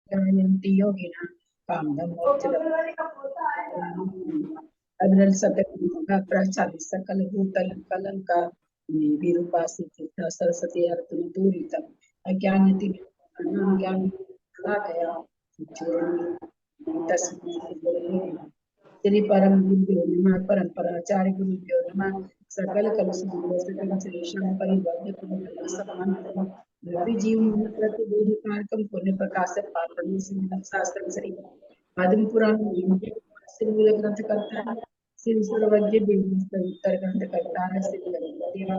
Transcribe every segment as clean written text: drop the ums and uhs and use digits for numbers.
जयन्ति योगिना कामधं मोक्षदं अविरल सत्य प्रचारि सकल भूतल कलंका विरूपासित सरस्वती अर्थ दूरितम अज्ञानति अज्ञान ज्ञान गया श्री परम गुरुभ्यो नमः परंपराचार्य गुरुभ्यो नमः सकल कलुषम श्रीशां परिवर्त्य पुण्य समानतम जीवन प्रतिबोध कारकम पुण्य प्रकाश पापण शास्त्र श्री आदिम पुराण श्री ग्रंथ करता है श्री सर्वज्ञ उत्तर ग्रंथ करता है श्री देवा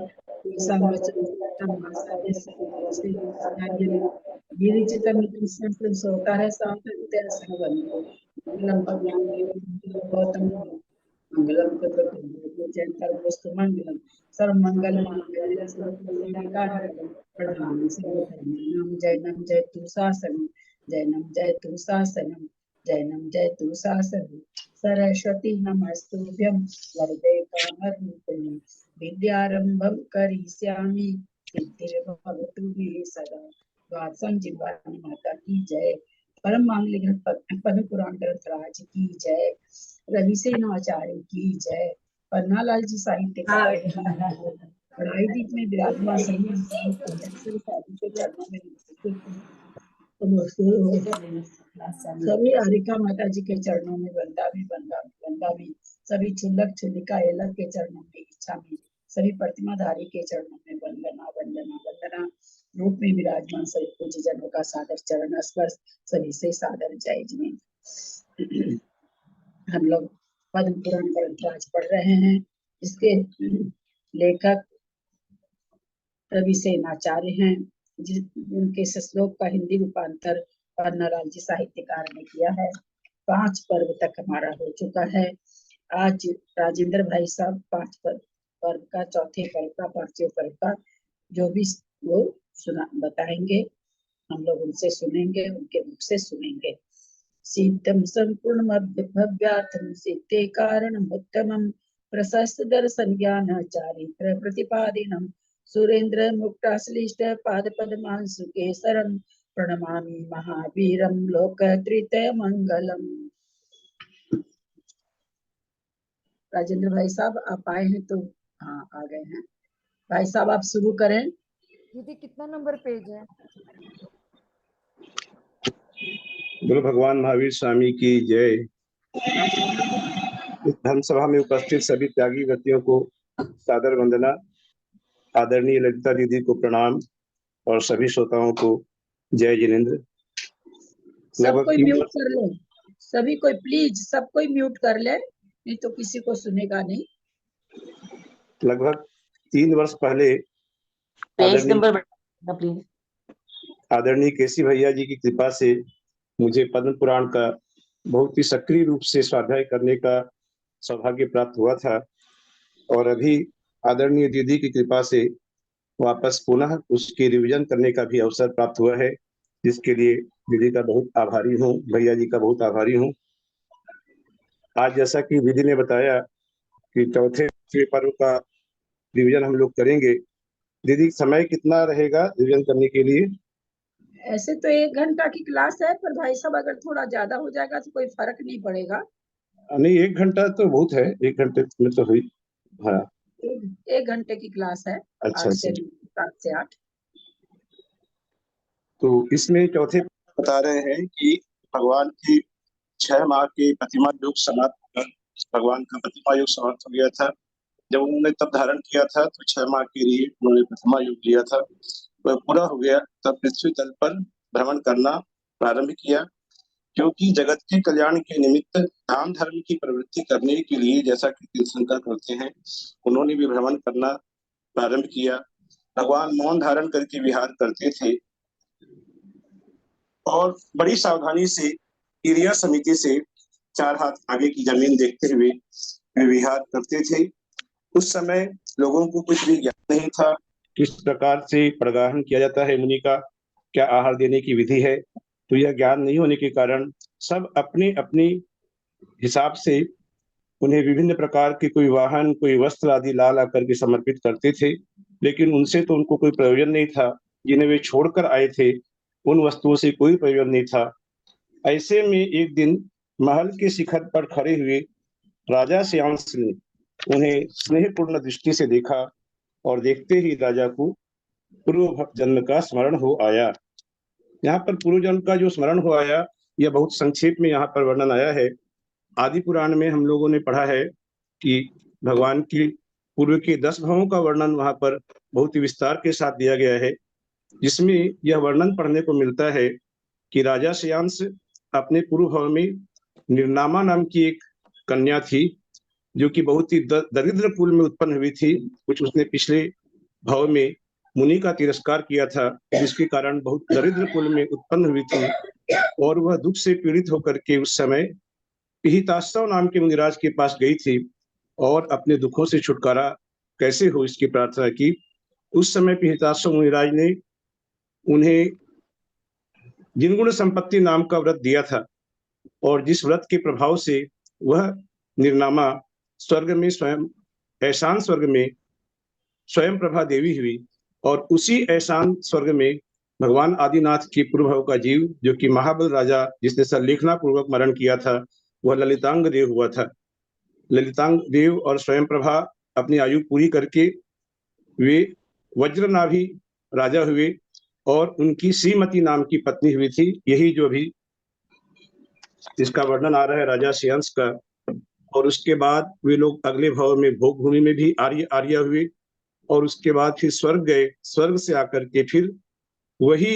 गिरिचितम सोता है गौतम मंगलम वस्तु मंगलम सर्व मंगल प्रधान जैनम जय तु शासनम जैनम जय तु शासनम जैनम जय तु शासनम सरस्वती नमस्तुभ्यं वरदे कामरूपिणी विद्यारंभं करिष्यामि सिद्धिर्भवतु मे सदा। वात्सल्य जिह्वानी माता की जय। परम मांगलिक पद्म पुराण ग्रंथ राज की जय। रवि सेनाचार्य की जय। पन्नालाल जी साहित्यकार पढ़ाई दीप में विराजमान सभी हरिका माता जी के चरणों में वंदा भी सभी छुल्लक छुल्लिका एलक के चरणों में इच्छा में सभी प्रतिमाधारी के चरणों में वंदना वंदना वंदना रूप में विराजमान सभी पूज्य जनों का सादर चरण स्पर्श सभी से सादर जय जिन्हें हम लोग पद्म पुराण ग्रंथ आज पढ़ रहे हैं। इसके लेखक रवि सेनाचार्य हैं। उनके श्लोक का हिंदी रूपांतर पन्नालाल जी साहित्यकार ने किया है। 5 पर्व तक हमारा हो चुका है। आज राजेंद्र भाई साहब 5 पर्व का चौथे पर्व का 5वें पर्व का जो भी वो बताएंगे, हम लोग उनसे सुनेंगे, उनके मुख से सुनेंगे। सिद्धम संपूर्ण भव्यार्थम सिद्धे कारणम उत्तमम प्रशस्त दर्शन ज्ञान चारित्र प्रतिपादिनम सुरेंद्र मुक्ताश्लिष्ट पाद पद्मांशु केसरम प्रणमामि महावीरम लोकत्रितय मंगलम। राजेंद्र भाई साहब आप आए हैं तो हाँ आ गए हैं। भाई साहब आप शुरू करें। दीदी कितना नंबर पेज है? बोलो भगवान महावीर स्वामी की जय। धर्म सभा में उपस्थित सभी त्यागी व्यक्तियों को सादर वंदना। आदरणीय ललिता दीदी को प्रणाम और सभी श्रोताओं को जय जिनेन्द्र। सब कोई म्यूट कर ले, सभी कोई प्लीज सब कोई म्यूट कर ले, नहीं तो किसी को सुनेगा नहीं। लगभग 3 वर्ष पहले आदरणीय केसी भैया जी की कृपा से मुझे पद्म पुराण का बहुत ही सक्रिय रूप से स्वाध्याय करने का सौभाग्य प्राप्त हुआ था और अभी आदरणीय दीदी की कृपा से वापस पुनः उसकी रिवीजन करने का भी अवसर प्राप्त हुआ है, जिसके लिए दीदी का बहुत आभारी हूँ, भैया जी का बहुत आभारी हूँ। आज जैसा कि दीदी ने बताया कि चौथे पर्व का रिवीजन हम लोग करेंगे। दीदी समय कितना रहेगा रिवीजन करने के लिए? ऐसे तो 1 घंटा की क्लास है, पर भाई साहब अगर थोड़ा ज्यादा हो जाएगा तो कोई फर्क नहीं पड़ेगा। नहीं 1 घंटा तो बहुत है, 1 घंटे में तो हुई। हाँ 1 घंटे की क्लास है। अच्छा 7 से 8। तो इसमें चौथे बता रहे हैं कि भगवान की 6 माह की प्रतिमा युग समाप्त, भगवान का प्रतिमा युग समाप्त हो गया था। जब उन्होंने तब धारण किया था तो 6 माह के लिए उन्होंने प्रतिमा युग लिया था। वह पूरा हो गया तब पृथ्वी तल पर भ्रमण करना प्रारंभ किया, क्योंकि जगत के कल्याण के निमित्त दान धर्म की प्रवृत्ति करने के लिए, जैसा कि तीर्थंकर करते हैं, उन्होंने भी भ्रमण करना प्रारंभ किया। भगवान मौन धारण करके विहार करते थे और बड़ी सावधानी से क्रिया समिति से 4 हाथ आगे की जमीन देखते हुए विहार करते थे। उस समय लोगों को कुछ भी ज्ञान नहीं था, किस प्रकार से प्रगाहन किया जाता है मुनि का, क्या आहार देने की विधि है। तो यह ज्ञान नहीं होने के कारण सब अपने अपने हिसाब से उन्हें विभिन्न प्रकार के कोई वाहन, कोई वस्त्र आदि ला ला करके समर्पित करते थे, लेकिन उनसे तो उनको कोई प्रयोजन नहीं था। जिन्हें वे छोड़कर आए थे उन वस्तुओं से कोई प्रयोजन नहीं था। ऐसे में एक दिन महल के शिखर पर खड़े हुए राजा श्यामस ने उन्हें स्नेहपूर्ण दृष्टि से देखा और देखते ही राजा को पूर्व जन्म का स्मरण हो आया। यहाँ पर पूर्व जन्म का जो स्मरण हो आया, यह बहुत संक्षेप में यहाँ पर वर्णन आया है। आदि पुराण में हम लोगों ने पढ़ा है कि भगवान की पूर्व के 10 भावों का वर्णन वहां पर बहुत ही विस्तार के साथ दिया गया है, जिसमें यह वर्णन पढ़ने को मिलता है कि राजा श्यामस अपने पूर्व भाव में निर्नामा नाम की एक कन्या थी, जो कि बहुत ही दरिद्र कुल में उत्पन्न हुई थी। कुछ उसने पिछले भाव में मुनि का तिरस्कार किया था, जिसके कारण बहुत दरिद्र कुल में उत्पन्न हुई थी और वह दुख से पीड़ित होकर के उस समय पिहिताश्रव नाम के मुनिराज के पास गई थी और अपने दुखों से छुटकारा कैसे हो इसकी प्रार्थना की। उस समय पिहिताश्रव मुनिराज ने उन्हें जिनगुण संपत्ति नाम का व्रत दिया था और जिस व्रत के प्रभाव से वह निर्नामा स्वर्ग में स्वयं ऐशान स्वर्ग में स्वयं प्रभा देवी हुई और उसी ऐशान स्वर्ग में भगवान आदिनाथ के पूर्व का जीव, जो कि महाबल राजा जिसने सल्लेखना पूर्वक मरण किया था, वह ललितांग देव हुआ था। ललितांग देव और स्वयं प्रभा अपनी आयु पूरी करके वे वज्रनाभि राजा हुए और उनकी श्रीमती नाम की पत्नी हुई थी। यही जो अभी इसका वर्णन आ रहा है राजा श्यामस का। और उसके बाद वे लोग अगले भाव में भोग भूमि में भी आर्य हुए और उसके बाद फिर स्वर्ग गए। स्वर्ग से आकर के फिर वही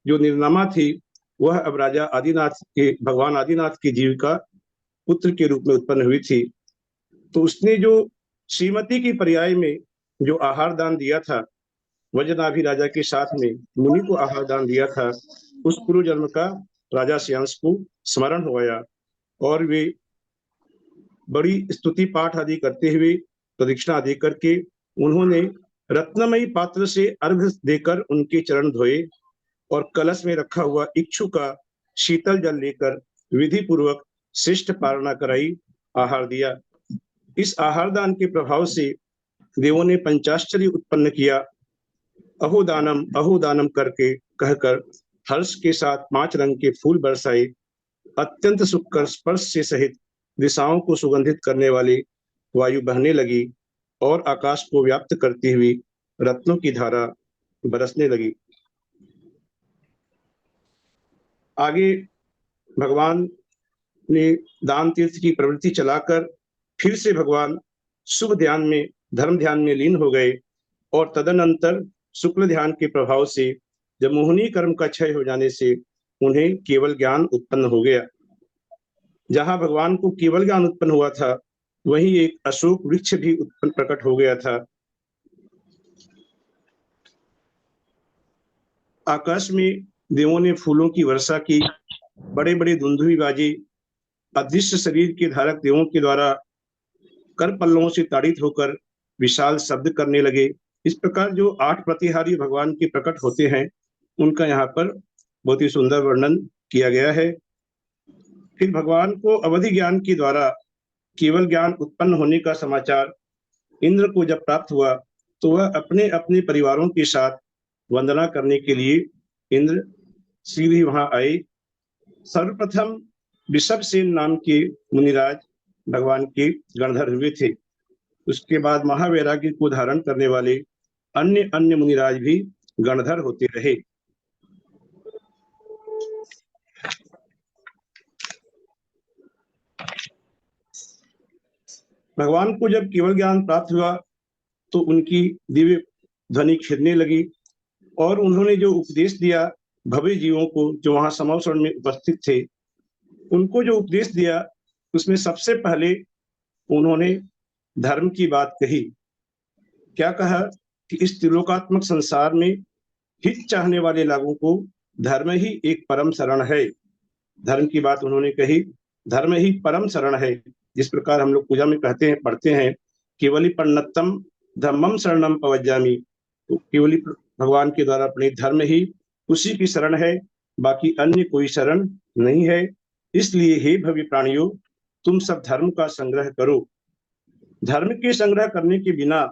जो निर्नामा थी, वह अब राजा आदिनाथ के भगवान आदिनाथ के जीव का पुत्र के रूप में उत्पन्न हुई थी। तो उसने जो श्रीमती की पर्याय में जो आहार दान दिया था, वज्रनाभि राजा के साथ में मुनि को आहार दान दिया था, उस पूर्व जन्म का राजा श्यामस को स्मरण हो गया और वे बड़ी स्तुति पाठ आदि करते हुए प्रदक्षिणा दे करके उन्होंने रत्नमयी पात्र से अर्घ्य देकर उनके चरण धोए और कलश में रखा हुआ इक्षु का शीतल जल लेकर विधि पूर्वक श्रेष्ठ पारणा कराई, आहार दिया। इस आहार दान के प्रभाव से देवों ने पंचाश्चर्य उत्पन्न किया। अहो दानम करके कहकर हर्ष के साथ 5 रंग के फूल बरसाए। अत्यंत सुखकर स्पर्श से सहित दिशाओं को सुगंधित करने वाली वायु बहने लगी और आकाश को व्याप्त करती हुई रत्नों की धारा बरसने लगी। आगे भगवान ने दान तीर्थ की प्रवृत्ति चलाकर फिर से भगवान शुभ ध्यान में धर्म ध्यान में लीन हो गए और तदनंतर शुक्ल ध्यान के प्रभाव से जब मोहिनी कर्म का क्षय हो जाने से उन्हें केवल ज्ञान उत्पन्न हो गया। जहां भगवान को केवल ज्ञान उत्पन्न हुआ था, वहीं एक अशोक वृक्ष भी उत्पन्न प्रकट हो गया था। आकाश में देवों ने फूलों की वर्षा की, बड़े बड़े धुंधुवी बाजे अदृश्य शरीर के धारक देवों के द्वारा कर पल्लवों से ताड़ित होकर विशाल शब्द करने लगे। इस प्रकार जो 8 प्रतिहारी भगवान के प्रकट होते हैं, उनका यहाँ पर बहुत ही सुंदर वर्णन किया गया है। फिर भगवान को अवधि ज्ञान के द्वारा केवल ज्ञान उत्पन्न होने का समाचार इंद्र को जब प्राप्त हुआ, तो वह अपने अपने परिवारों के साथ वंदना करने के लिए इंद्र सीधे वहां आए। सर्वप्रथम वृषभसेन नाम के मुनिराज भगवान के गणधर हुए थे। उसके बाद महावैराग्य को धारण करने वाले अन्य अन्य मुनिराज भी गणधर होते रहे। भगवान को जब केवल ज्ञान प्राप्त हुआ तो उनकी दिव्य ध्वनि खिरने लगी और उन्होंने जो उपदेश दिया भव्य जीवों को, जो वहां समावसरण में उपस्थित थे, उनको जो उपदेश दिया, उसमें सबसे पहले उन्होंने धर्म की बात कही। क्या कहा कि इस त्रिलोकात्मक संसार में हित चाहने वाले लोगों को धर्म ही एक परम शरण है। धर्म की बात उन्होंने कही, धर्म ही परम शरण है। जिस प्रकार हम लोग पूजा में कहते हैं, पढ़ते हैं, केवली पन्नतम धम्मम शरणम पवज्जामि, तो केवली भगवान के द्वारा अपने धर्म ही उसी की शरण है, बाकी अन्य कोई शरण नहीं है। इसलिए हे भव्य प्राणियों, तुम सब धर्म का संग्रह करो। धर्म के संग्रह करने के बिना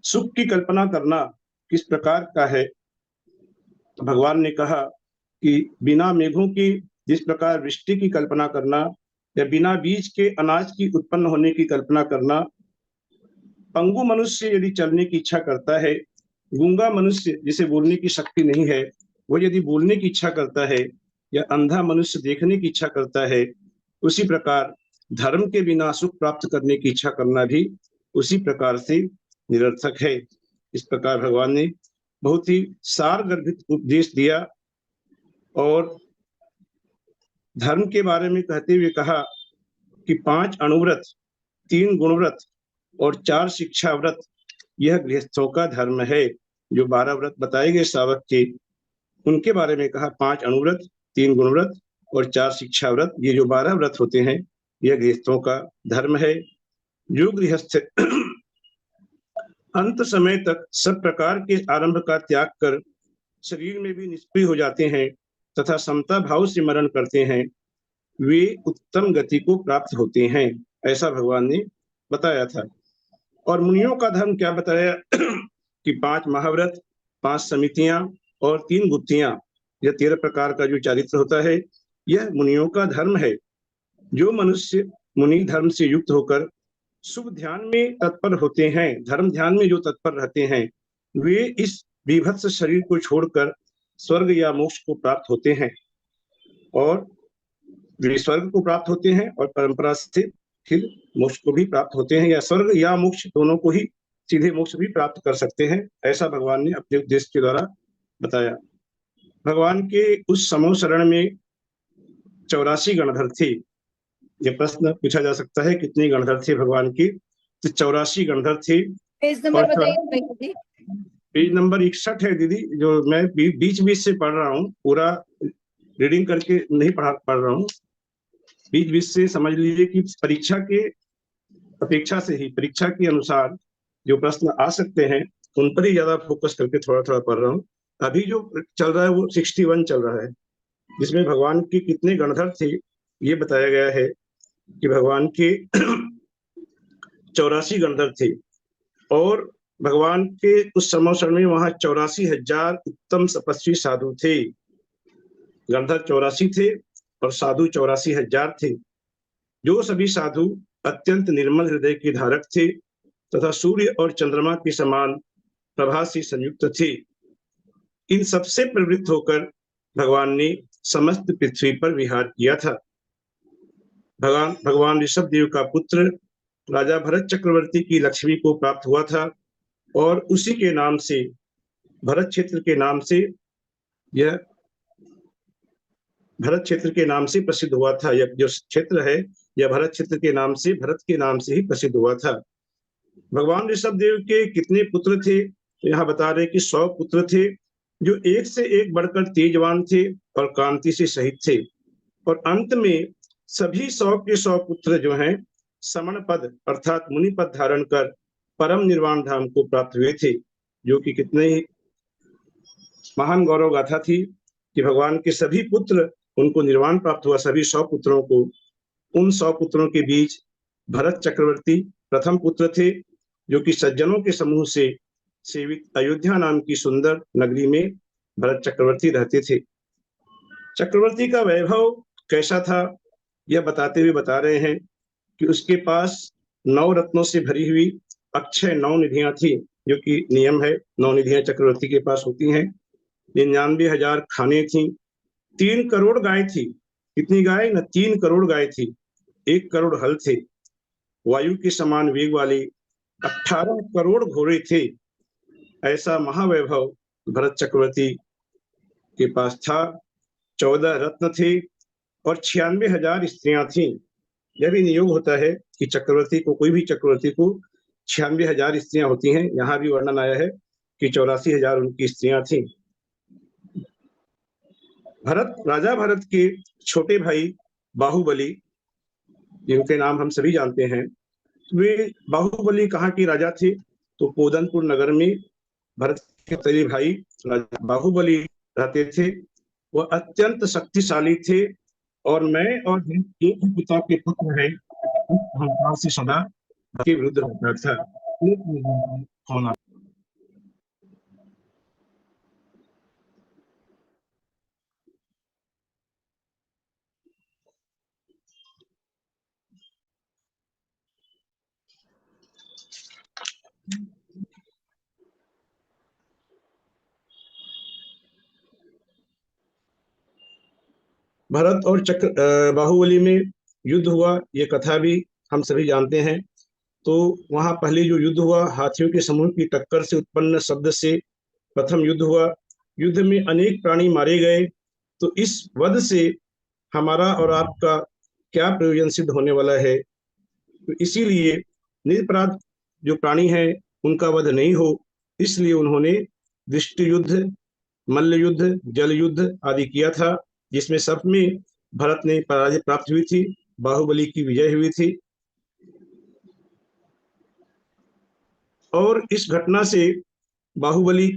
सुख की कल्पना करना किस प्रकार का है। तो भगवान ने कहा कि बिना मेघों की जिस प्रकार वृष्टि की कल्पना करना या बिना बीज के अनाज की उत्पन्न होने की कल्पना करना, पंगु मनुष्य यदि चलने की इच्छा करता है, गूंगा मनुष्य जिसे बोलने की शक्ति नहीं है वो यदि बोलने की इच्छा करता है, या अंधा मनुष्य देखने की इच्छा करता है, उसी प्रकार धर्म के बिना सुख प्राप्त करने की इच्छा करना भी उसी प्रकार से निरर्थक है। इस प्रकार भगवान ने बहुत ही सारगर्भित उपदेश दिया और धर्म के बारे में कहते हुए कहा कि 5 अणुव्रत, 3 गुणव्रत और 4 शिक्षा व्रत यह गृहस्थों का धर्म है। जो 12 व्रत बताए गए श्रावक के, उनके बारे में कहा 5 अणुव्रत, 3 गुणव्रत और 4 शिक्षा व्रत, ये जो 12 व्रत होते हैं यह गृहस्थों का धर्म है। जो गृहस्थ अंत समय तक सब प्रकार के आरंभ का त्याग कर शरीर में भी निष्क्रिय हो जाते हैं तथा समता भाव से मरण करते हैं, वे उत्तम गति को प्राप्त होते हैं, ऐसा भगवान ने बताया था। और मुनियों का धर्म क्या बताया कि 5 महाव्रत, 5 समितियां और 3 गुत्थियां, यह 13 प्रकार का जो चरित्र होता है यह मुनियों का धर्म है। जो मनुष्य मुनि धर्म से युक्त होकर शुभ ध्यान में तत्पर होते हैं, धर्म ध्यान में जो तत्पर रहते हैं, वे इस विभत्स शरीर को छोड़कर स्वर्ग या मोक्ष को प्राप्त होते हैं, और वे स्वर्ग को प्राप्त होते हैं और परंपरा से फिर मोक्ष को भी प्राप्त होते हैं, या स्वर्ग या मोक्ष दोनों को ही सीधे मोक्ष भी प्राप्त कर सकते हैं, ऐसा भगवान ने अपने उपदेश के द्वारा बताया। भगवान के उस समूह शरण में 84 गणधर थे। यह प्रश्न पूछा जा सकता है कितने गणधर थे भगवान के, तो 84 गणधर थे। पेज नंबर बताइए दीदी। पेज नंबर 61 है दीदी, जो मैं बीच बीच से पढ़ रहा हूँ, पूरा रीडिंग करके नहीं पढ़ रहा हूँ, बीच बीच से समझ लीजिए कि परीक्षा के अपेक्षा से ही, परीक्षा के अनुसार जो प्रश्न आ सकते हैं उन पर ही ज्यादा फोकस करके थोड़ा थोड़ा पढ़ रहा हूँ। अभी जो चल रहा है वो 61 चल रहा है, जिसमें भगवान के कितने गणधर थे ये बताया गया है कि भगवान के 84 गणधर थे, और भगवान के उस समोषण में वहां 84,000 उत्तम तपस्वी साधु थे। गणधर 84 थे और साधु 84,000 थे। जो सभी साधु अत्यंत निर्मल हृदय के धारक थे तथा सूर्य और चंद्रमा के समान प्रभा से संयुक्त थे। इन सबसे प्रवृत्त होकर भगवान ने समस्त पृथ्वी पर विहार किया था। भगवान ऋषभ देव का पुत्र राजा भरत चक्रवर्ती की लक्ष्मी को प्राप्त हुआ था, और उसी के नाम से, भरत क्षेत्र के नाम से, यह भरत क्षेत्र के नाम से प्रसिद्ध हुआ था। यह जो क्षेत्र है यह भरत क्षेत्र के नाम से, भरत के नाम से ही प्रसिद्ध हुआ था। भगवान ऋषभ देव के कितने पुत्र थे, तो यहाँ बता रहे कि 100 पुत्र थे, जो एक से एक बढ़कर तेजवान थे और कांति से सहित थे। और अंत में सभी 100 के 100 पुत्र जो हैं समण पद अर्थात मुनि पद धारण कर परम निर्वाण धाम को प्राप्त हुए थे, जो कि कितने ही महान गौरव गाथा थी कि भगवान के सभी पुत्र, उनको निर्वाण प्राप्त हुआ। सभी 100 पुत्रों को, उन 100 पुत्रों के बीच भरत चक्रवर्ती प्रथम पुत्र थे, जो कि सज्जनों के समूह से सेवित अयोध्या नाम की सुंदर नगरी में भरत चक्रवर्ती रहते थे। चक्रवर्ती का वैभव कैसा था यह बताते हुए बता रहे हैं कि उसके पास 9 रत्नों से भरी हुई अक्षय 9 निधियां थी, जो कि नियम है, 9 निधियां चक्रवर्ती के पास होती हैं। 99,000 खाने थी, 3 करोड़ गाय थी। कितनी गाय न, 3 करोड़ गाय थी, 1 करोड़ हल थे, वायु के समान वेग वाले 18 करोड़ घोड़े थे। ऐसा महावैभव भरत चक्रवर्ती के पास था। 14 रत्न थे और 96,000 स्त्रियां थीं। यह भी नियोग होता है कि चक्रवर्ती को, कोई भी चक्रवर्ती को 96,000 स्त्रियां होती हैं। यहाँ भी वर्णन आया है कि 84,000 उनकी स्त्रियां थीं। राजा भरत के छोटे भाई बाहुबली, जिनके नाम हम सभी जानते हैं, वे बाहुबली कहाँ के राजा थे, तो पोदनपुर नगर में भरत के तेरे भाई राजा बाहुबली रहते थे। वह अत्यंत शक्तिशाली थे, और मैं और एक ही पिता के पुत्र है, अहंकार से सदा के विरुद्ध रहता था। भरत और बाहुबली में युद्ध हुआ, ये कथा भी हम सभी जानते हैं। तो वहां पहले जो युद्ध हुआ, हाथियों के समूह की टक्कर से उत्पन्न शब्द से प्रथम युद्ध हुआ। युद्ध में अनेक प्राणी मारे गए। तो इस वध से हमारा और आपका क्या प्रयोजन सिद्ध होने वाला है? तो इसीलिए निरपराध जो प्राणी हैं उनका वध नहीं हो, इसलिए उन्होंने दृष्टि युद्ध, मल्ल युद्ध, जल युद्ध आदि किया था, जिसमें सब में भरत ने पराजय प्राप्त हुई थी, बाहुबली की विजय हुई थी। और इस घटना से बाहुबली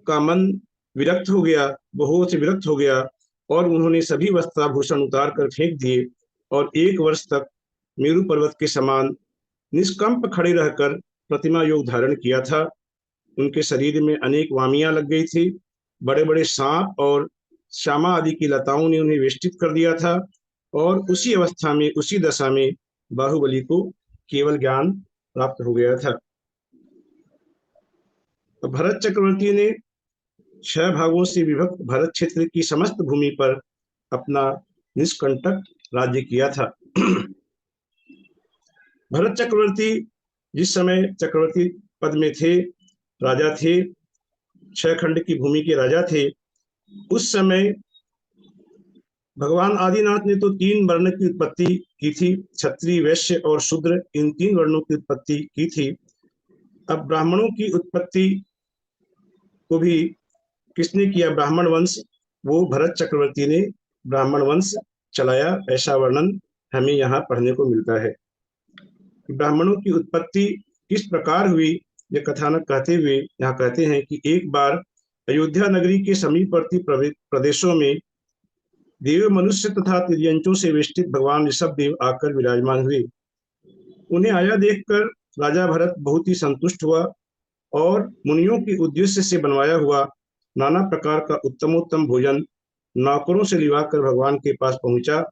का मन विरक्त हो गया, बहुत से विरक्त हो गया, और उन्होंने सभी वस्त्राभूषण उतार कर फेंक दिए और 1 वर्ष तक मेरु पर्वत के समान निष्कंप खड़े रहकर प्रतिमा योग धारण किया था। उनके शरीर में अनेक वामियां लग गई थी, बड़े बड़े सांप और श्यामा आदि की लताओं ने उन्हें वेष्टित कर दिया था। और उसी अवस्था में, उसी दशा में बाहुबली को केवल ज्ञान प्राप्त हो गया था। तो भरत चक्रवर्ती ने 6 भागों से विभक्त भरत क्षेत्र की समस्त भूमि पर अपना निष्कंटक राज्य किया था। भरत चक्रवर्ती जिस समय चक्रवर्ती पद में थे, राजा थे, 6 खंड की भूमि के राजा थे, उस समय भगवान आदिनाथ ने तो 3 वर्ण की उत्पत्ति की थी, क्षत्रिय, वैश्य और शूद्र, इन 3 वर्णों की उत्पत्ति की थी। अब ब्राह्मणों की उत्पत्ति को भी किसने किया? ब्राह्मण वंश। वो भरत चक्रवर्ती ने ब्राह्मण वंश चलाया, ऐसा वर्णन हमें यहाँ पढ़ने को मिलता है। ब्राह्मणों की उत्पत्ति किस प्रकार हुई, ये कथानक कहते हुए यहाँ कहते हैं कि एक बार अयोध्या नगरी के समीपवर्ती प्रदेशों में देव, मनुष्य तथा तिर्यंचों से वेष्टित भगवान ऋषभ देव आकर विराजमान हुए। उन्हें आया देखकर राजा भरत बहुत ही संतुष्ट हुआ और मुनियों के उद्देश्य से बनवाया हुआ नाना प्रकार का उत्तमोत्तम भोजन नौकरों से लिवाकर भगवान के पास पहुंचा।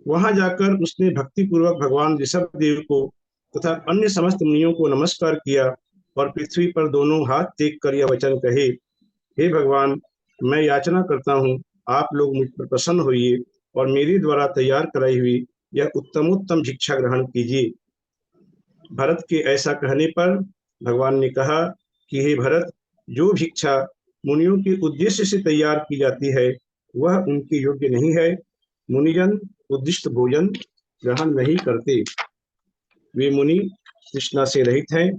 वहां जाकर उसने भक्ति पूर्वक भगवान ऋषभ देव को तथा अन्य समस्त मुनियों को नमस्कार किया और पृथ्वी पर दोनों हाथ टेक कर यह वचन कहे, हे भगवान, मैं याचना करता हूँ, आप लोग मुझ पर प्रसन्न होइए और मेरे द्वारा तैयार कराई हुई यह उत्तमोत्तम भिक्षा ग्रहण कीजिए। भरत के ऐसा कहने पर भगवान ने कहा कि हे भरत, जो भिक्षा मुनियों के उद्देश्य से तैयार की जाती है वह उनके योग्य नहीं है। मुनिजन उद्दिष्ट भोजन ग्रहण नहीं करते, वे मुनि तृष्णा से रहित हैं।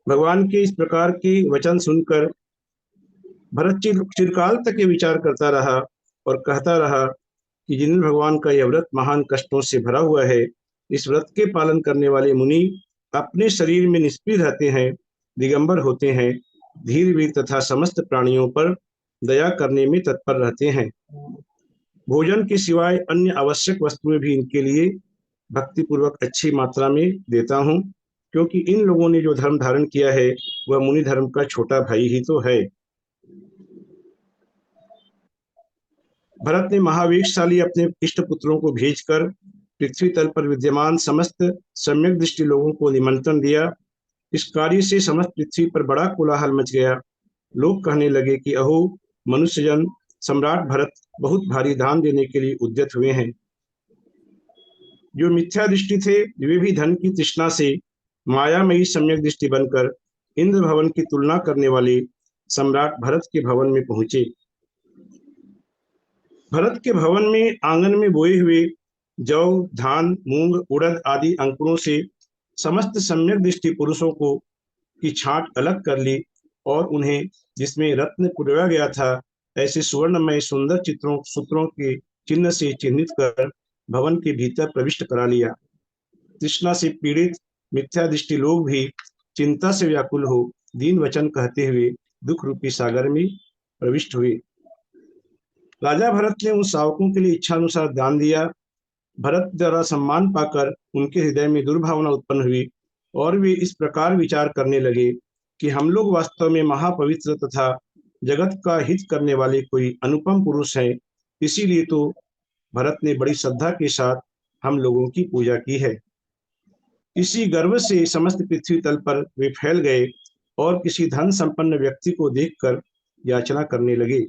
भगवान के इस प्रकार के वचन सुनकर भरत चिरकाल तक ये विचार करता रहा और कहता रहा कि जिन भगवान का यह व्रत महान कष्टों से भरा हुआ है, इस व्रत के पालन करने वाले मुनि अपने शरीर में निष्प्रिय रहते हैं, दिगंबर होते हैं, धीर वीर तथा समस्त प्राणियों पर दया करने में तत्पर रहते हैं। भोजन के सिवाय अन्य आवश्यक वस्तुएं भी इनके लिए भक्ति पूर्वक अच्छी मात्रा में देता हूँ, क्योंकि इन लोगों ने जो धर्म धारण किया है वह मुनि धर्म का छोटा भाई ही तो है। भरत ने महावेशशाली अपने इष्ट पुत्रों को भेजकर पृथ्वी तल पर विद्यमान समस्त सम्यक दृष्टि लोगों को निमंत्रण दिया। इस कार्य से समस्त पृथ्वी पर बड़ा कोलाहल मच गया। लोग कहने लगे कि अहो, मनुष्यजन सम्राट भरत बहुत भारी दान देने के लिए उद्यत हुए हैं। जो मिथ्या दृष्टि थे वे भी धन की तृष्णा से मायामयी सम्यक दृष्टि बनकर इंद्र भवन की तुलना करने वाले सम्राट भरत के भवन में पहुंचे। भरत के भवन में आंगन में बोए हुए जौ, धान, मूंग, उड़द आदि अंकुरों से समस्त सम्यक दृष्टि पुरुषों को की छांट अलग कर ली और उन्हें जिसमें रत्न पुरवाया गया था ऐसे सुवर्णमय सुंदर सूत्रों के चिन्ह से चिन्हित कर भवन के भीतर प्रविष्ट करा लिया। तृष्णा से पीड़ित मिथ्या दृष्टि लोग भी चिंता से व्याकुल हो दीन वचन कहते हुए दुख रूपी सागर में प्रविष्ट हुए। राजा भरत ने उन सावकों के लिए इच्छानुसार दान दिया। भरत द्वारा सम्मान पाकर उनके हृदय में दुर्भावना उत्पन्न हुई और वे इस प्रकार विचार करने लगे कि हम लोग वास्तव में महापवित्र तथा जगत का हित करने वाले कोई अनुपम पुरुष हैं, इसीलिए तो भरत ने बड़ी श्रद्धा के साथ हम लोगों की पूजा की है। इसी गर्व से समस्त पृथ्वी तल पर वे फैल गए और किसी धन संपन्न व्यक्ति को देखकर याचना करने लगे।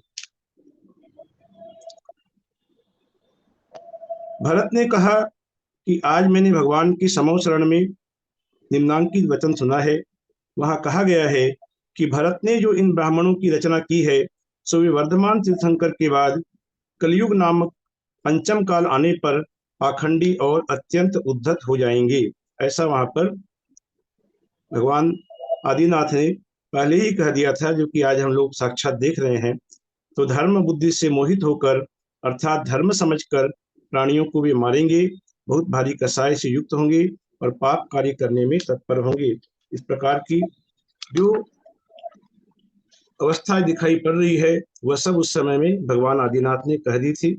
भरत ने कहा कि आज मैंने भगवान की समौ शरण में निम्नांकित वचन सुना है। वहां कहा गया है कि भरत ने जो इन ब्राह्मणों की रचना की है सो वे वर्धमान तीर्थंकर के बाद कलयुग नामक पंचम काल आने पर पाखंडी और अत्यंत उद्धत हो जाएंगे। ऐसा वहां पर भगवान आदिनाथ ने पहले ही कह दिया था, जो कि आज हम लोग साक्षात देख रहे हैं। तो धर्म बुद्धि से मोहित होकर अर्थात धर्म समझकर प्राणियों को भी मारेंगे, बहुत भारी कसाय से युक्त होंगे और पाप कार्य करने में तत्पर होंगे। इस प्रकार की जो अवस्था दिखाई पड़ रही है वह सब उस समय में भगवान आदिनाथ ने कह दी थी।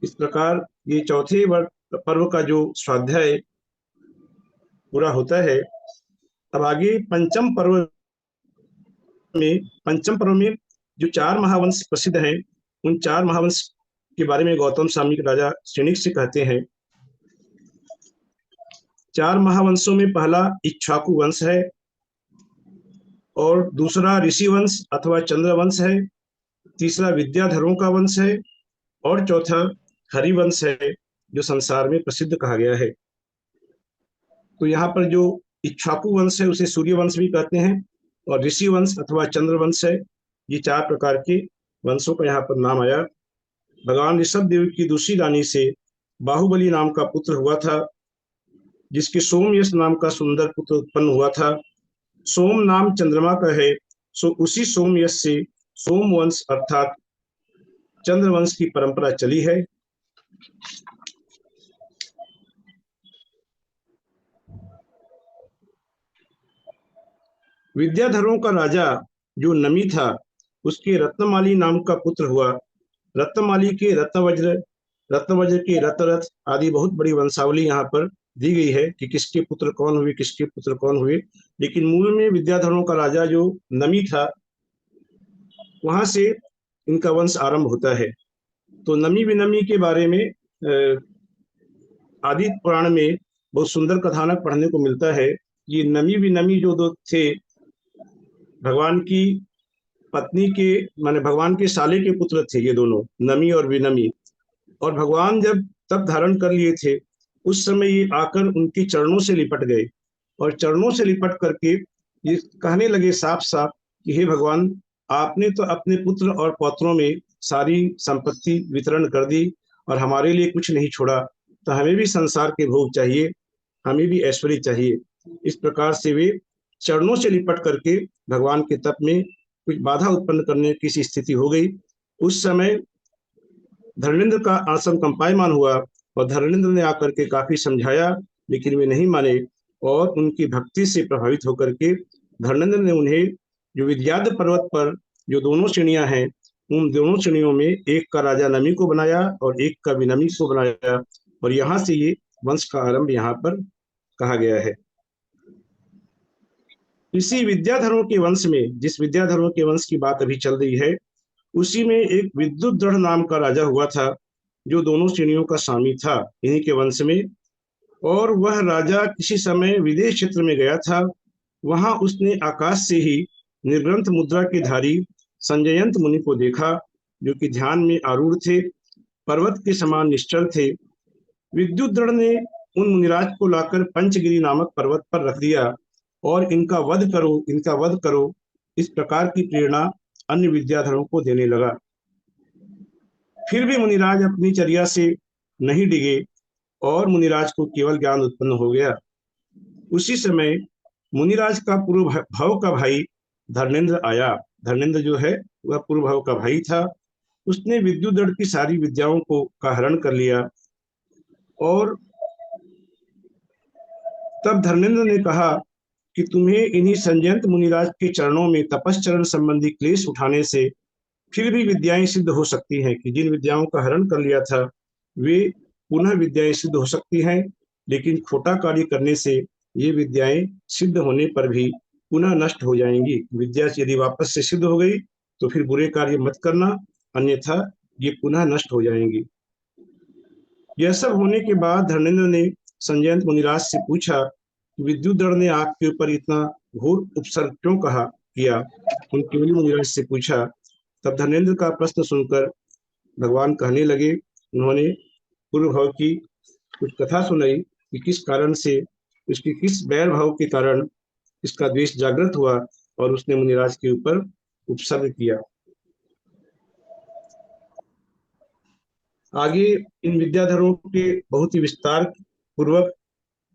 इस प्रकार ये चौथे पर्व का जो स्वाध्याय पूरा होता है। अब आगे पंचम पर्व में जो 4 महावंश प्रसिद्ध हैं, उन 4 महावंश के बारे में गौतम स्वामी के राजा श्रेणिक से कहते हैं। 4 महावंशों में पहला इक्ष्वाकु वंश है, और दूसरा ऋषि वंश अथवा चंद्रवंश है, तीसरा विद्याधरों का वंश है, और चौथा हरिवंश है, जो संसार में प्रसिद्ध कहा गया है। तो यहाँ पर जो इक्ष्वाकु वंश है उसे सूर्य वंश भी कहते हैं, और ऋषि वंश अथवा चंद्रवंश है। ये 4 प्रकार के वंशों का यहाँ पर नाम आया। भगवान ऋषभ देव की दूसरी रानी से बाहुबली नाम का पुत्र हुआ था, जिसके सोमयश नाम का सुंदर पुत्र उत्पन्न हुआ था। सोम नाम चंद्रमा का है, सो उसी सोमयश से सोमवंश अर्थात चंद्रवंश की परंपरा चली है। विद्याधरों का राजा जो नमी था, उसके रत्नमाली नाम का पुत्र हुआ। रत्नमाली के रत्नवज्र के रतरथ आदि बहुत बड़ी वंशावली यहाँ पर दी गई है कि किसके पुत्र कौन हुए, किसके पुत्र कौन हुए। लेकिन मूल में विद्याधरों का राजा जो नमी था, वहां से इनका वंश आरंभ होता है। तो नमी विनमी के बारे में आदि पुराण में बहुत सुंदर कथानक पढ़ने को मिलता है। ये नमी विनमी जो दो थे, भगवान की पत्नी के माने भगवान के साले के पुत्र थे ये दोनों, नमी और विनमी। और भगवान जब तप धारण कर लिए थे, उस समय ये आकर उनके चरणों से लिपट गए, और चरणों से लिपट करके ये कहने लगे साफ साफ कि हे भगवान, आपने तो अपने पुत्र और पौत्रों में सारी संपत्ति वितरण कर दी और हमारे लिए कुछ नहीं छोड़ा, तो हमें भी संसार के भोग चाहिए, हमें भी ऐश्वर्य चाहिए। इस प्रकार से वे चरणों से लिपट करके भगवान के तप में कुछ बाधा उत्पन्न करने की स्थिति हो गई। उस समय धर्मेंद्र का आश्रम कंपायमान हुआ, और धर्मेंद्र ने आकर के काफी समझाया, लेकिन वे नहीं माने। और उनकी भक्ति से प्रभावित होकर के धर्मेंद्र ने उन्हें जो विद्याधर पर्वत पर जो दोनों श्रेणियां हैं, उन दोनों श्रेणियों में एक का राजा नमी को बनाया और एक का विनमी को बनाया, और यहाँ से ये वंश का आरंभ यहाँ पर कहा गया है। इसी विद्याधरों के वंश में, जिस विद्याधरों के वंश की बात अभी चल रही है, उसी में एक विद्युद्दढ़ नाम का राजा हुआ था, जो दोनों श्रेणियों का स्वामी था इन्हीं के वंश में। और वह राजा किसी समय विदेश क्षेत्र में गया था। वहां उसने आकाश से ही निर्ग्रंथ मुद्रा के धारी संजयंत मुनि को देखा, जो कि ध्यान में आरूढ़ थे, पर्वत के समान निश्चल थे। विद्युद्दढ़ ने उन मुनिराज को लाकर पंचगिरी नामक पर्वत पर रख दिया, और इनका वध करो, इस प्रकार की प्रेरणा अन्य विद्याधरों को देने लगा। फिर भी मुनिराज अपनी चर्या से नहीं डिगे, और मुनिराज को केवल ज्ञान उत्पन्न हो गया। उसी समय मुनिराज का पूर्व भाव का भाई धर्मेंद्र आया। धर्मेंद्र जो है वह पूर्व भाव का भाई था। उसने विद्युद्दढ़ की सारी विद्याओं का हरण कर लिया, और तब धर्मेंद्र ने कहा कि तुम्हें इन्हीं संजयंत मुनिराज के चरणों में तपश्चरण संबंधी क्लेश उठाने से फिर भी विद्याएं सिद्ध हो सकती हैं, कि जिन विद्याओं का हरण कर लिया था वे पुनः विद्याएं सिद्ध हो सकती हैं, लेकिन खोटा कार्य करने से ये विद्याएं सिद्ध होने पर भी पुनः नष्ट हो जाएंगी। विद्या यदि वापस से सिद्ध हो गई तो फिर बुरे कार्य मत करना, अन्यथा ये पुनः नष्ट हो जाएंगी। यह सब होने के बाद धर्मेंद्र ने संजयंत मुनिराज से पूछा, विद्युद्दढ़ ने आपके ऊपर इतना घोर उपसर्ग क्यों किया। उन केवली मुनिराज से पूछा तब धर्मेंद्र का प्रश्न सुनकर भगवान कहने लगे, उन्होंने पूर्व भाव की कुछ कथा सुनाई कि किस कारण से, उसकी किस बैर भाव के कारण इसका द्वेष जागृत हुआ और उसने मुनिराज के ऊपर उपसर्ग किया। आगे इन विद्याधरों के बहुत ही विस्तार पूर्वक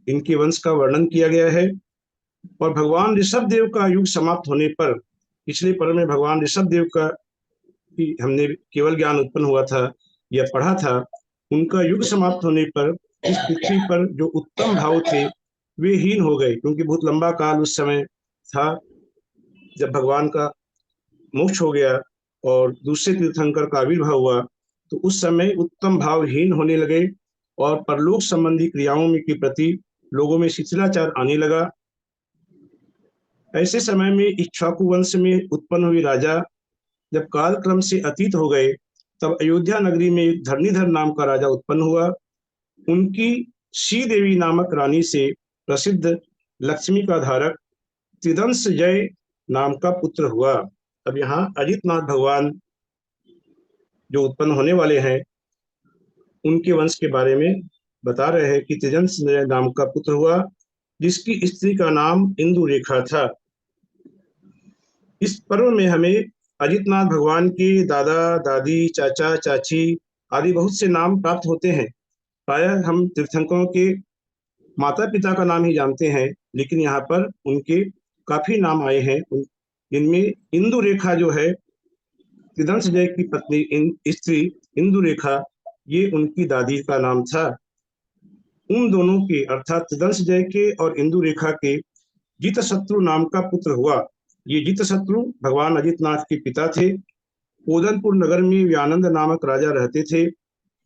इनके वंश का वर्णन किया गया है। और भगवान ऋषभ देव का युग समाप्त होने पर, पिछले पर्व में भगवान ऋषभ देव का हमने केवल ज्ञान उत्पन्न हुआ था या पढ़ा था, उनका युग समाप्त होने पर इस पृथ्वी पर जो उत्तम भाव थे वे हीन हो गए, क्योंकि बहुत लंबा काल उस समय था जब भगवान का मोक्ष हो गया और दूसरे तीर्थंकर का आविर्भाव हुआ, तो उस समय उत्तम भाव हीन होने लगे और परलोक संबंधी क्रियाओं में के प्रति लोगों में शिथिलाचार आने लगा। ऐसे समय में इक्ष्वाकु वंश में उत्पन्न हुए राजा जब कालक्रम से अतीत हो गए, तब अयोध्या नगरी में एक धरणीधर नाम का राजा उत्पन्न हुआ। उनकी श्री देवी नामक रानी से प्रसिद्ध लक्ष्मी का धारक त्रिदंश जय नाम का पुत्र हुआ। अब यहाँ अजितनाथ भगवान जो उत्पन्न होने वाले हैं उनके वंश के बारे में बता रहे हैं कि त्रिदंश जय नाम का पुत्र हुआ, जिसकी स्त्री का नाम इंदु रेखा था। इस पर्व में हमें अजितनाथ भगवान के दादा दादी चाचा चाची आदि बहुत से नाम प्राप्त होते हैं। प्रायः हम तीर्थंकरों के माता पिता का नाम ही जानते हैं, लेकिन यहाँ पर उनके काफी नाम आए हैं। इनमें इंदु रेखा जो है त्रिदंश जय की पत्नी स्त्री इंदु रेखा, ये उनकी दादी का नाम था। उन दोनों के अर्थात त्रिदंश जय के और इंदु रेखा के जितशत्रु नाम का पुत्र हुआ। ये जितशत्रु भगवान अजितनाथ के पिता थे। कोदनपुर नगर में व्यानंद नामक राजा रहते थे।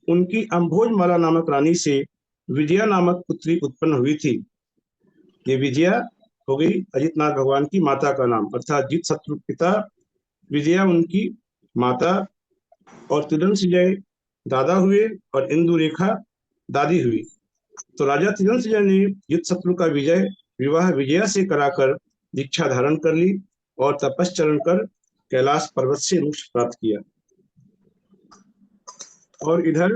उनकी अंभोजमाला नामक रानी से विजया नामक पुत्री उत्पन्न हुई थी। ये विजया हो गई अजितनाथ भगवान की माता का नाम, अर्थात जितशत्रु पिता, विजया उनकी माता, और त्रिदंश जय दादा हुए और इंदु रेखा दादी हुई। तो राजा त्रिदंश जय ने जितशत्रु का विवाह विजया से कराकर दीक्षा धारण कर ली और तपस्चरण कर कैलाश पर्वत से मोक्ष प्राप्त किया। और इधर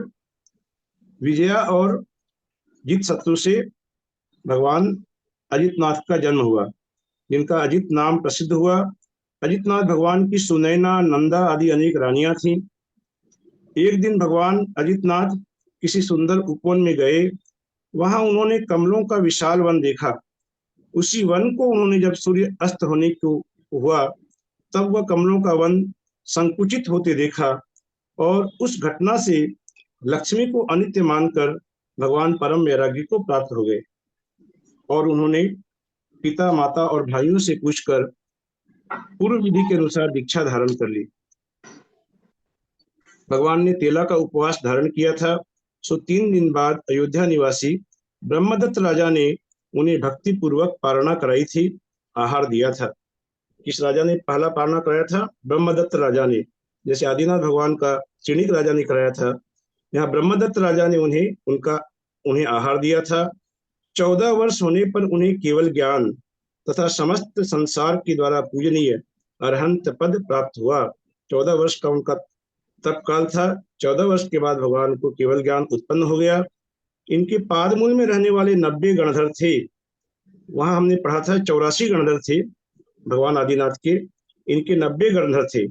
विजया और जितशत्रु से भगवान अजितनाथ का जन्म हुआ, जिनका अजित नाम प्रसिद्ध हुआ। अजितनाथ भगवान की सुनैना, नंदा आदि अनेक रानियां थीं। एक दिन भगवान अजितनाथ किसी सुंदर उपवन में गए। वहां उन्होंने कमलों का विशाल वन देखा। उसी वन को उन्होंने जब सूर्य अस्त होने को हुआ तब वह कमलों का वन संकुचित होते देखा, और उस घटना से लक्ष्मी को अनित्य मानकर भगवान परम वैरागी को प्राप्त हो गए। और उन्होंने पिता, माता और भाइयों से पूछकर पूर्व विधि के अनुसार दीक्षा धारण कर ली। भगवान ने तेला का उपवास धारण किया था। सो 3 दिन बाद अयोध्या निवासी ब्रह्मदत्त राजा ने उन्हें भक्ति पूर्वक पारणा कराई थी, आहार दिया था। किस राजा ने पहला पारणा कराया था? ब्रह्मदत्त राजा ने। जैसे आदिनाथ भगवान का चिणिक राजा ने कराया था, यहाँ ब्रह्मदत्त राजा ने उन्हें आहार दिया था। 14 वर्ष होने पर उन्हें केवल ज्ञान तथा समस्त संसार के द्वारा पूजनीय अरहंत पद प्राप्त हुआ। 14 वर्ष का उनका तप काल था। 14 वर्ष के बाद भगवान को केवल ज्ञान उत्पन्न हो गया। इनके पादमूल में रहने वाले 90 गणधर थे। वहां हमने पढ़ा था 84 गणधर थे भगवान आदिनाथ के, इनके 90 गणधर थे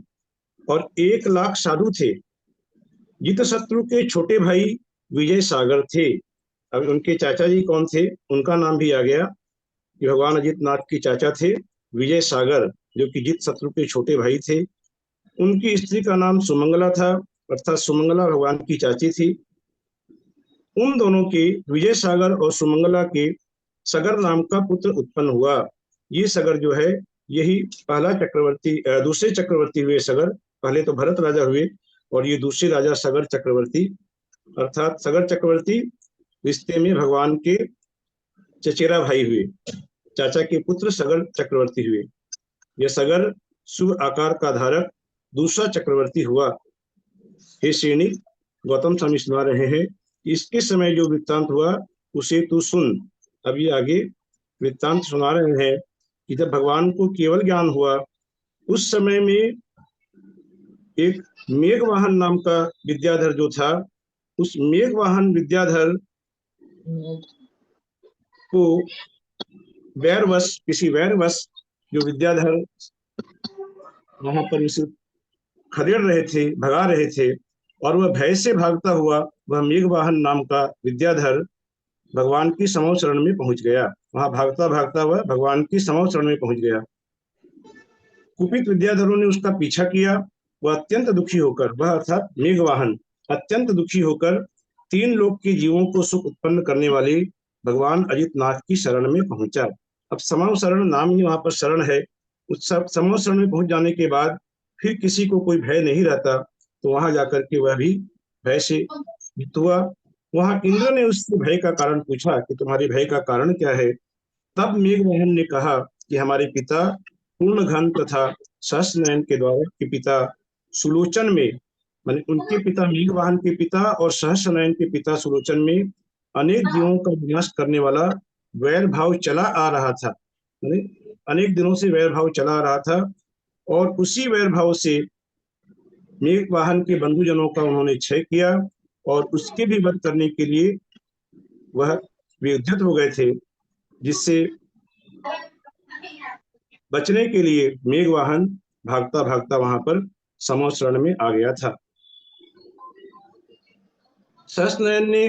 और 1 लाख साधु थे। जितशत्रु के छोटे भाई विजय सागर थे। अब उनके चाचा जी कौन थे, उनका नाम भी आ गया कि भगवान अजितनाथ के चाचा थे विजय सागर, जो कि जितशत्रु के छोटे भाई थे। उनकी स्त्री का नाम सुमंगला था, अर्थात सुमंगला भगवान की चाची थी। उन दोनों के, विजय सागर और सुमंगला के, सगर नाम का पुत्र उत्पन्न हुआ। ये सगर जो है यही पहला चक्रवर्ती, दूसरे चक्रवर्ती हुए सगर। पहले तो भरत राजा हुए और ये दूसरे राजा सगर चक्रवर्ती, अर्थात सगर चक्रवर्ती रिश्ते में भगवान के चचेरा भाई हुए। चाचा के पुत्र सगर चक्रवर्ती हुए। यह सगर शुभ आकार का धारक दूसरा चक्रवर्ती हुआ। हे श्रेणी, गौतम स्वामी सुना रहे हैं, इसके समय जो वृत्तांत हुआ उसे तू सुन। अभी आगे वृत्तांत सुना रहे हैं कि जब भगवान को केवल ज्ञान हुआ उस समय में एक मेघवाहन नाम का विद्याधर जो था, उस मेघवाहन विद्याधर को किसी वैरवश जो विद्याधर वहां पर उसे खदेड़ रहे थे, भगा रहे थे, और वह भय से भागता हुआ, वह मेघवाहन नाम का विद्याधर भगवान की समौ शरण में पहुंच गया। वहां भागता भागता वह भगवान की समौ शरण में पहुंच गया। कुपित विद्याधरों ने उसका पीछा किया। वह अत्यंत दुखी होकर, वह अर्थात मेघवाहन अत्यंत दुखी होकर 3 लोक के जीवों को सुख उत्पन्न करने वाले भगवान अजितनाथ की शरण में पहुंचा। अब समौ शरण नाम ही वहां पर शरण है। उस समौ शरण में पहुंच जाने के बाद फिर किसी को कोई भय नहीं रहता, तो वहां जाकर के वह भी भय से मुक्त हुआ। वहां इंद्र ने उससे भय का कारण पूछा कि तुम्हारे भय का कारण क्या है। तब मेघवाहन ने कहा कि हमारे पिता पूर्णघन तथा सहस्रनयन के द्वारा के पिता सुलोचन में, माने उनके पिता मेघवाहन के पिता और सहस्रनयन के पिता सुलोचन में अनेक जीवों का विनाश करने वाला वैर भाव चला आ रहा था। माने अनेक दिनों से वैर भाव चला आ रहा था, और उसी वैर भाव से मेघवाहन के बंधुजनों का उन्होंने क्षय किया, और उसके भी वध करने के लिए वह विद्युत हो गए थे, जिससे बचने के लिए मेघवाहन भागता भागता वहां पर समौ शरण में आ गया था। सहस्रनयन ने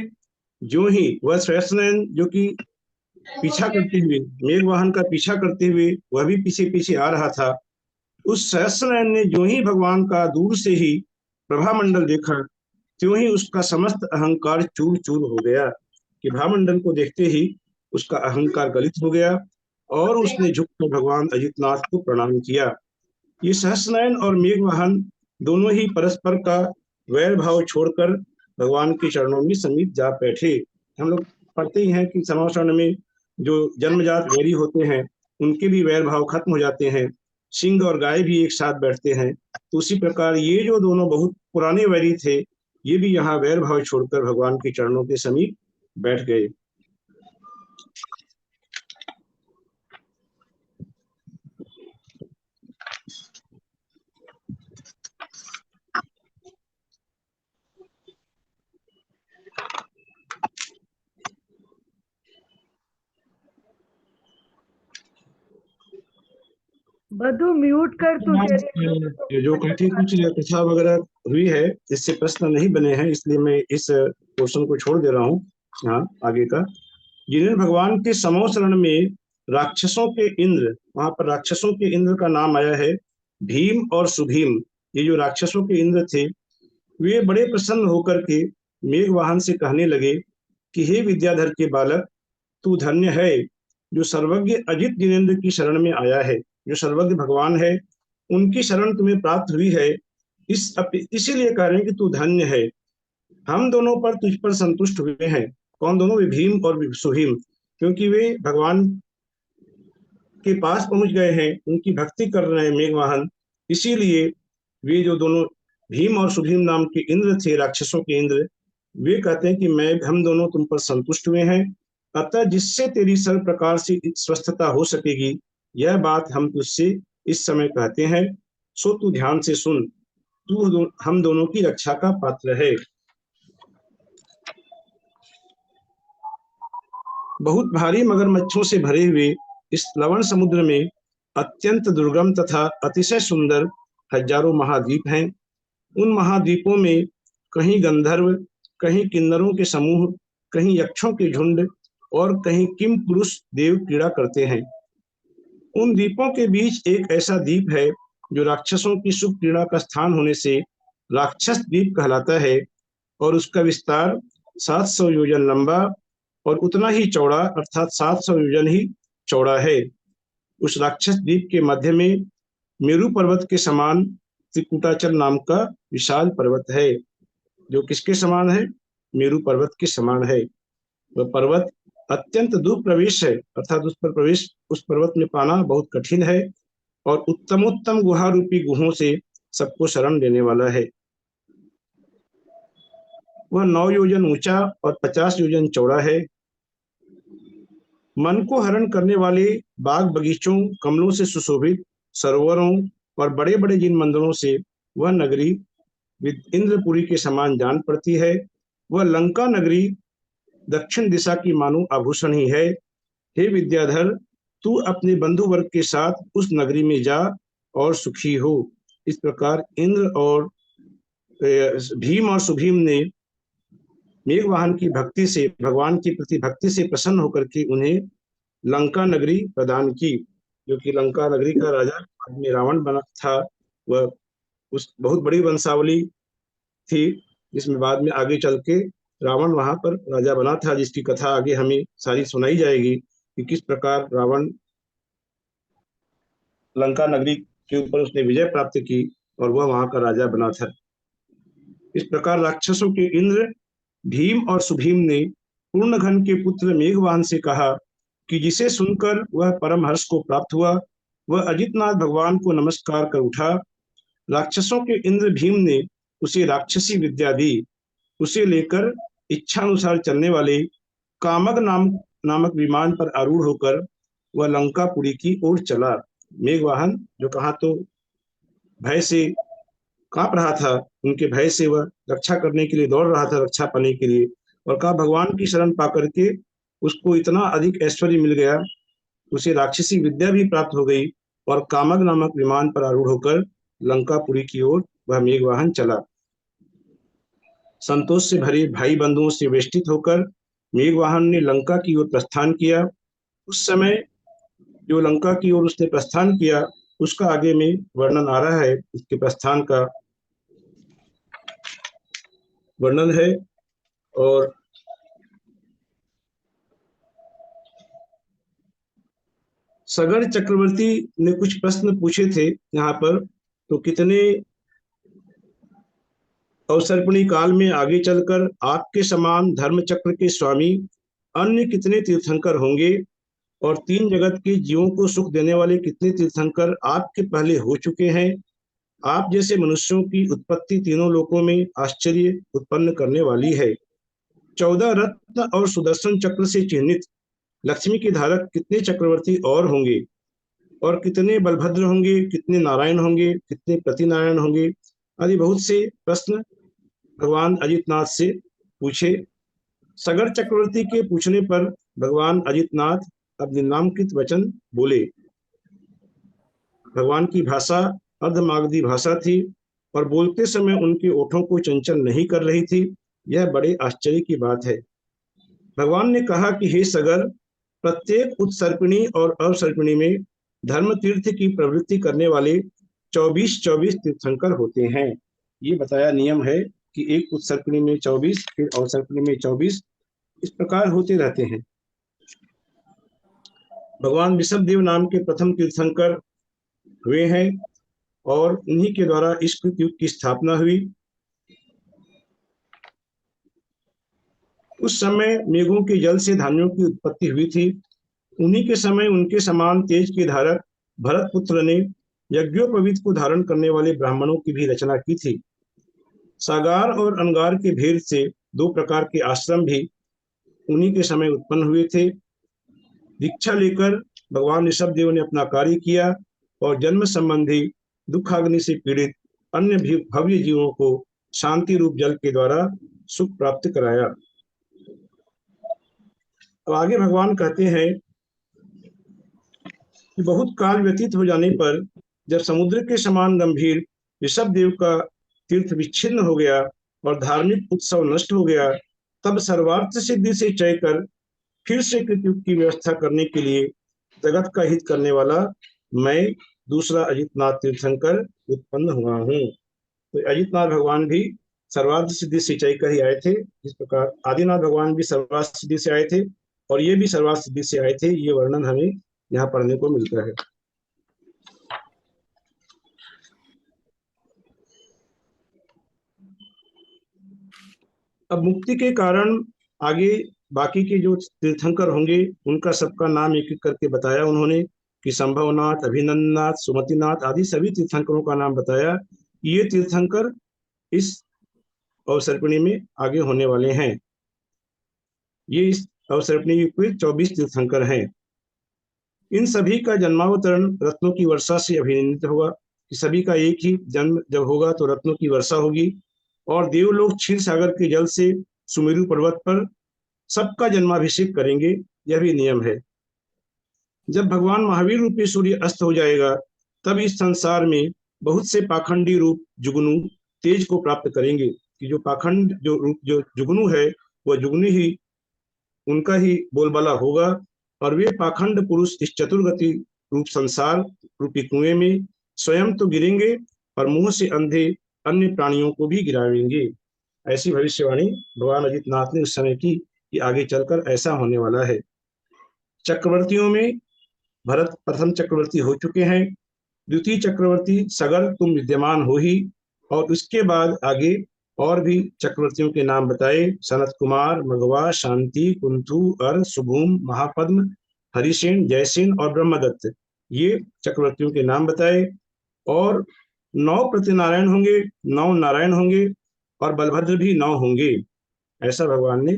जो ही वह सहस्रनयन जो कि पीछा करते हुए, मेघवाहन का पीछा करते हुए वह भी पीछे पीछे आ रहा था, उस सहस्रनयन ने जो ही भगवान का दूर से ही प्रभामंडल देखा, त्यों ही उसका समस्त अहंकार चूर चूर हो गया। कि भामंडल को देखते ही उसका अहंकार गलित हो गया, और उसने झुककर भगवान अजितनाथ को प्रणाम किया। ये सहस्रनयन और मेघवाहन दोनों ही परस्पर का वैर भाव छोड़कर भगवान के चरणों में समीप जा बैठे। हम लोग पढ़ते ही हैं कि समौ शरण में जो जन्मजात वैरी होते हैं, उनके भी वैर भाव खत्म हो जाते हैं। सिंह और गाय भी एक साथ बैठते हैं। तो उसी प्रकार ये जो दोनों बहुत पुराने वैरी थे, ये भी यहाँ वैर भाव छोड़कर भगवान के चरणों के समीप बैठ गए। बधु म्यूट कर तू तेरे जो काफी कुछ कथा वगैरह हुई है, इससे प्रश्न नहीं बने हैं, इसलिए मैं इस पोर्शन को छोड़ दे रहा हूँ। हाँ, आगे का जिन्हें भगवान के समौ शरण में राक्षसों के इंद्र, वहां पर राक्षसों के इंद्र का नाम आया है भीम और सुभीम। ये जो राक्षसों के इंद्र थे, वे बड़े प्रसन्न होकर के मेघवाहन से कहने लगे कि हे विद्याधर के बालक, तू धन्य है जो सर्वज्ञ अजित जिनेन्द्र की शरण में आया है। जो सर्वज्ञ भगवान है, उनकी शरण तुम्हें प्राप्त हुई है। इसीलिए कह रहे हैं कि तू धन्य है। हम दोनों पर तुझ पर संतुष्ट हुए हैं। कौन दोनों? वे भीम और सुभीम, क्योंकि वे भगवान के पास पहुंच गए हैं, उनकी भक्ति कर रहे हैं मेघवाहन। इसीलिए वे जो दोनों भीम और सुभीम नाम के इंद्र थे, राक्षसों के इंद्र, वे कहते हैं कि हम दोनों तुम पर संतुष्ट हुए हैं। अतः जिससे तेरी सर्व प्रकार से स्वस्थता हो सकेगी, यह बात हम तुझसे इस समय कहते हैं, सो तू ध्यान से सुन। तू हम दोनों की रक्षा का पात्र है। बहुत भारी मगरमच्छों से भरे हुए इस लवण समुद्र में अत्यंत दुर्गम तथा अतिशय सुंदर हजारों महाद्वीप हैं। उन महाद्वीपों में कहीं गंधर्व, कहीं किन्नरों के समूह, कहीं यक्षों के झुंड, और कहीं किम पुरुष देव क्रीड़ा करते हैं। उन द्वीपों के बीच एक ऐसा द्वीप है जो राक्षसों की शुभ क्रीड़ा का स्थान होने से राक्षस द्वीप कहलाता है, और उसका विस्तार 700 योजन लंबा और उतना ही चौड़ा, अर्थात 700 योजन ही चौड़ा है। उस राक्षस द्वीप के मध्य में मेरु पर्वत के समान त्रिकुटाचल नाम का विशाल पर्वत है, जो किसके समान है? मेरु पर्वत के समान है। वह पर्वत अत्यंत दूर प्रवेश है, अर्थात उस पर्वत में पाना बहुत कठिन है, और उत्तमोत्तम गुहा रूपी गुहों से सबको शरण देने वाला है। वह 9 योजन ऊंचा और 50 योजन चौड़ा है। मन को हरण करने वाले बाग बगीचों, कमलों से सुशोभित सरोवरों और बड़े बड़े जिन मंदिरों से वह नगरी इंद्रपुरी के समान जान पड़ती है। वह लंका नगरी दक्षिण दिशा की मानो आभूषण ही है। हे विद्याधर, तू अपने बंधु वर्ग के साथ उस नगरी में जा और सुखी हो। इस प्रकार इंद्र और भीम और सुभीम ने मेघवाहन की भक्ति से, भगवान की प्रति भक्ति से प्रसन्न होकर के उन्हें लंका नगरी प्रदान की, जो कि लंका नगरी का राजा बाद में रावण बना था। वह उस बहुत बड़ी वंशावली थी जिसमें बाद में आगे चल के रावण वहां पर राजा बना था, जिसकी कथा आगे हमें सारी सुनाई जाएगी कि किस प्रकार रावण लंका नगरी के ऊपर उसने विजय प्राप्त की और वह वहां का राजा बना था। इस प्रकार राक्षसों के इंद्र, भीम और सुभीम ने पूर्णघन के पुत्र मेघवाहन से कहा कि जिसे सुनकर वह परम हर्ष को प्राप्त हुआ, वह अजितनाथ भगवान को नमस्कार कर उठा। राक्षसों के इंद्र भीम ने उसे राक्षसी विद्या दी। उसे लेकर इच्छानुसार चलने वाले कामग नामक विमान पर आरूढ़ होकर वह लंकापुरी की ओर चला। मेघवाहन जो कहा तो भय से कांप रहा था, उनके भय से वह रक्षा करने के लिए दौड़ रहा था, रक्षा पाने के लिए, और कहा भगवान की शरण पाकर के उसको इतना अधिक ऐश्वर्य मिल गया, उसे राक्षसी विद्या भी प्राप्त हो गई और कामग नामक विमान पर आरूढ़ होकर लंकापुरी की ओर वह मेघवाहन चला। संतोष से भरे भाई बंधुओं से वेष्टित होकर मेघवाहन ने लंका की ओर प्रस्थान किया। उस समय जो लंका की ओर उसने प्रस्थान किया उसका आगे में वर्णन आ रहा है, उसके प्रस्थान का वर्णन है। और सगर चक्रवर्ती ने कुछ प्रश्न पूछे थे यहाँ पर, तो कितने अवसर्पणी काल में आगे चलकर आपके समान धर्म चक्र के स्वामी अन्य कितने तीर्थंकर होंगे, और तीन जगत के जीवों को सुख देने वाले कितने तीर्थंकर आपके पहले हो चुके हैं। आप जैसे मनुष्यों की उत्पत्ति तीनों लोकों में आश्चर्य उत्पन्न करने वाली है। 14 रत्न और सुदर्शन चक्र से चिन्हित लक्ष्मी के धारक कितने चक्रवर्ती और होंगे, और कितने बलभद्र होंगे, कितने नारायण होंगे, कितने प्रतिनारायण होंगे, आदि बहुत से प्रश्न भगवान अजितनाथ से पूछे। सगर चक्रवर्ती के पूछने पर भगवान अजितनाथ अपने नामकृत वचन बोले। भगवान की भाषा अर्धमागधी भाषा थी और बोलते समय उनके ओठों को चंचल नहीं कर रही थी। यह बड़े आश्चर्य की बात है। भगवान ने कहा कि हे सगर, प्रत्येक उत्सर्पिणी और अवसर्पिणी में धर्म तीर्थ की प्रवृत्ति करने वाले 24 तीर्थंकर होते हैं। ये बताया नियम है कि एक उत्सर्पिणी में 24, फिर अवसर्पिणी में 24, इस प्रकार होते रहते हैं। भगवान ऋषभदेव नाम के प्रथम तीर्थंकर हुए हैं और उन्हीं के द्वारा इस कृतयुग की स्थापना हुई। उस समय मेघों के जल से धान्यों की उत्पत्ति हुई थी। उन्हीं के समय उनके समान तेज के धारक भरत पुत्र ने यज्ञोपवीत को धारण करने वाले ब्राह्मणों की भी रचना की थी। सागार और अनगार के भेद से दो प्रकार के आश्रम भी उन्हीं के समय उत्पन्न हुए थे। दीक्षा लेकर भगवान ऋषभदेव ने अपना कार्य किया और जन्म संबंधी दुखाग्नि से पीड़ित अन्य भी भव्य जीवों को शांति रूप जल के द्वारा सुख प्राप्त कराया। अब आगे भगवान कहते हैं कि बहुत काल व्यतीत हो जाने पर जब समुद्र के समान गंभीर ऋषभदेव का तीर्थ विच्छिन्न हो गया और धार्मिक उत्सव नष्ट हो गया, तब सर्वार्थ सिद्धि से चय कर फिर से कृतयुग की व्यवस्था करने के लिए जगत का हित करने वाला मैं दूसरा अजितनाथ तीर्थंकर उत्पन्न हुआ हूँ। तो अजितनाथ भगवान भी सर्वार्थ सिद्धि से चय कर ही आए थे। इस प्रकार आदिनाथ भगवान भी सर्वार्थ सिद्धि से आए थे और ये भी सर्वार्थ सिद्धि से आए थे। ये वर्णन हमें यहाँ पढ़ने को मिलता है। अब मुक्ति के कारण आगे बाकी के जो तीर्थंकर होंगे उनका सबका नाम एक एक करके बताया उन्होंने कि संभवनाथ, अभिनंदनाथ, सुमतिनाथ आदि सभी तीर्थंकरों का नाम बताया। ये तीर्थंकर इस अवसर्पिणी में आगे होने वाले हैं। ये इस अवसर्पिणी के 24 तीर्थंकर हैं। इन सभी का जन्मावतरण रत्नों की वर्षा से अभिनंदित हुआ। कि सभी का एक ही जन्म जब होगा तो रत्नों की वर्षा होगी और देवलोक क्षीर सागर के जल से सुमेरु पर्वत पर सबका जन्माभिषेक करेंगे, यह भी नियम है। जब भगवान महावीर रूपी सूर्य अस्त हो जाएगा तब इस संसार में बहुत से पाखंडी रूप जुगनू तेज को प्राप्त करेंगे, कि जो पाखंड जो रूप जो जुगनू है वह जुगनू ही उनका ही बोलबाला होगा और वे पाखंड पुरुष इस चतुर्गति रूप संसार रूपी कुएं में स्वयं तो गिरेंगे और मुंह से अंधे अन्य प्राणियों को भी गिरावेंगे। ऐसी भविष्यवाणी भगवान अजितनाथ ने उस समय की कि आगे चलकर ऐसा होने वाला है। चक्रवर्तियों में भरत प्रथम चक्रवर्ती हो चुके हैं, द्वितीय चक्रवर्ती सगर तुम विद्यमान हो ही, और उसके बाद आगे और भी चक्रवर्तियों के नाम बताए, सनत कुमार, मगवा, शांति, कुंथु, अर, सुभूम, महापद्म, हरिसेन, जयसेन और ब्रह्मदत्त, ये चक्रवर्तियों के नाम बताए। और 9 प्रतिनारायण होंगे, 9 नारायण होंगे और बलभद्र भी 9 होंगे। ऐसा भगवान ने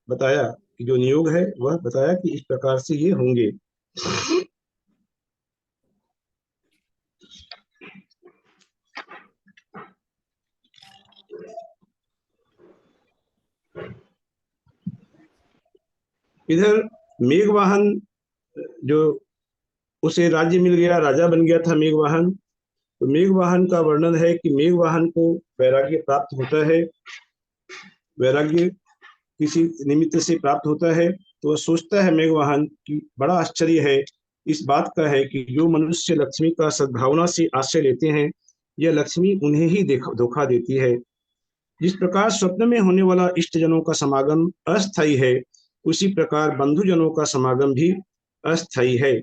बताया कि जो नियोग है वह बताया कि इस प्रकार से ये होंगे। इधर मेघवाहन जो उसे राज्य मिल गया, राजा बन गया था मेघवाहन, तो मेघवाहन का वर्णन है कि मेघवाहन को वैराग्य प्राप्त होता है, वैराग्य किसी निमित्त से प्राप्त होता है, तो वह सोचता है मेघवाहन कि बड़ा आश्चर्य है इस बात का है कि जो मनुष्य लक्ष्मी का सद्भावना से आश्रय लेते हैं, यह लक्ष्मी उन्हें ही धोखा देती है। जिस प्रकार स्वप्न में होने वाला इष्टजनों का समागम अस्थायी है, उसी प्रकार बंधुजनों का समागम भी अस्थायी है।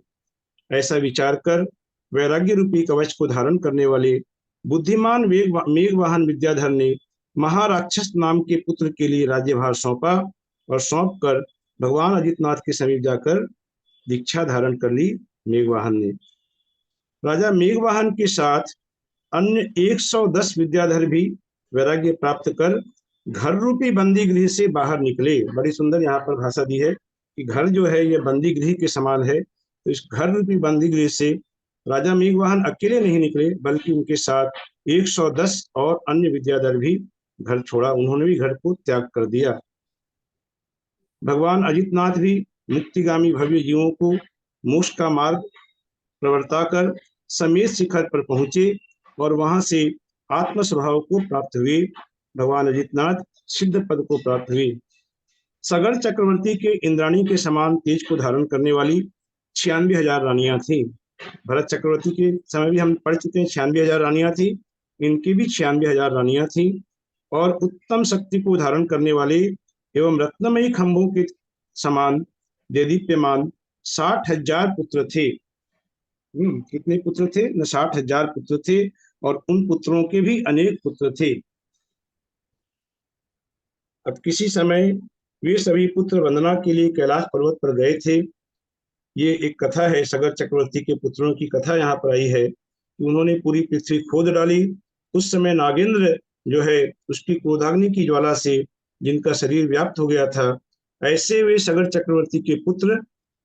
ऐसा विचार कर वैराग्य रूपी कवच को धारण करने वाले बुद्धिमान मेघवाहन विद्याधर ने महाराक्षस नाम के पुत्र के लिए राज्यभार सौंपा और सौंप कर भगवान अजितनाथ के समीप जाकर दीक्षा धारण कर ली मेघवाहन ने। राजा मेघवाहन के साथ अन्य 110 विद्याधर भी वैराग्य प्राप्त कर घर रूपी बंदी गृह से बाहर निकले। बड़ी सुंदर यहाँ पर भाषा दी है कि घर जो है यह बंदी गृह के समान है, तो इस घर रूपी बंदी गृह से राजा मेघवाहन अकेले नहीं निकले बल्कि उनके साथ 110 और अन्य विद्याधर भी घर छोड़ा, उन्होंने भी घर को त्याग कर दिया। भगवान अजितनाथ भी मुक्तिगामी भव्य जीवों को मोक्ष का मार्ग प्रवर्ताकर समेत शिखर पर पहुंचे और वहां से आत्म स्वभाव को प्राप्त हुए। भगवान अजितनाथ सिद्ध पद को प्राप्त हुए। सगर चक्रवर्ती के इंद्राणी के समान तेज को धारण करने वाली 96,000 रानियां थी। भरत चक्रवर्ती के समय भी हम पढ़ चुके हैं, 96,000 रानियां थी, इनकी भी 96,000 रानियां थी। और उत्तम शक्ति को धारण करने वाले एवं रत्नमयी खंभों के समान देदीप्यमान 60,000 पुत्र थे। कितने पुत्र थे? 60,000 पुत्र थे और उन पुत्रों के भी अनेक पुत्र थे। अब किसी समय वे सभी पुत्र वंदना के लिए कैलाश पर्वत पर गए थे। ये एक कथा है, सगर चक्रवर्ती के पुत्रों की कथा यहाँ पर आई है कि उन्होंने पूरी पृथ्वी खोद डाली। उस समय नागेंद्र जो है उसकी क्रोधाग्नि की ज्वाला से जिनका शरीर व्याप्त हो गया था, ऐसे वे सगर चक्रवर्ती के पुत्र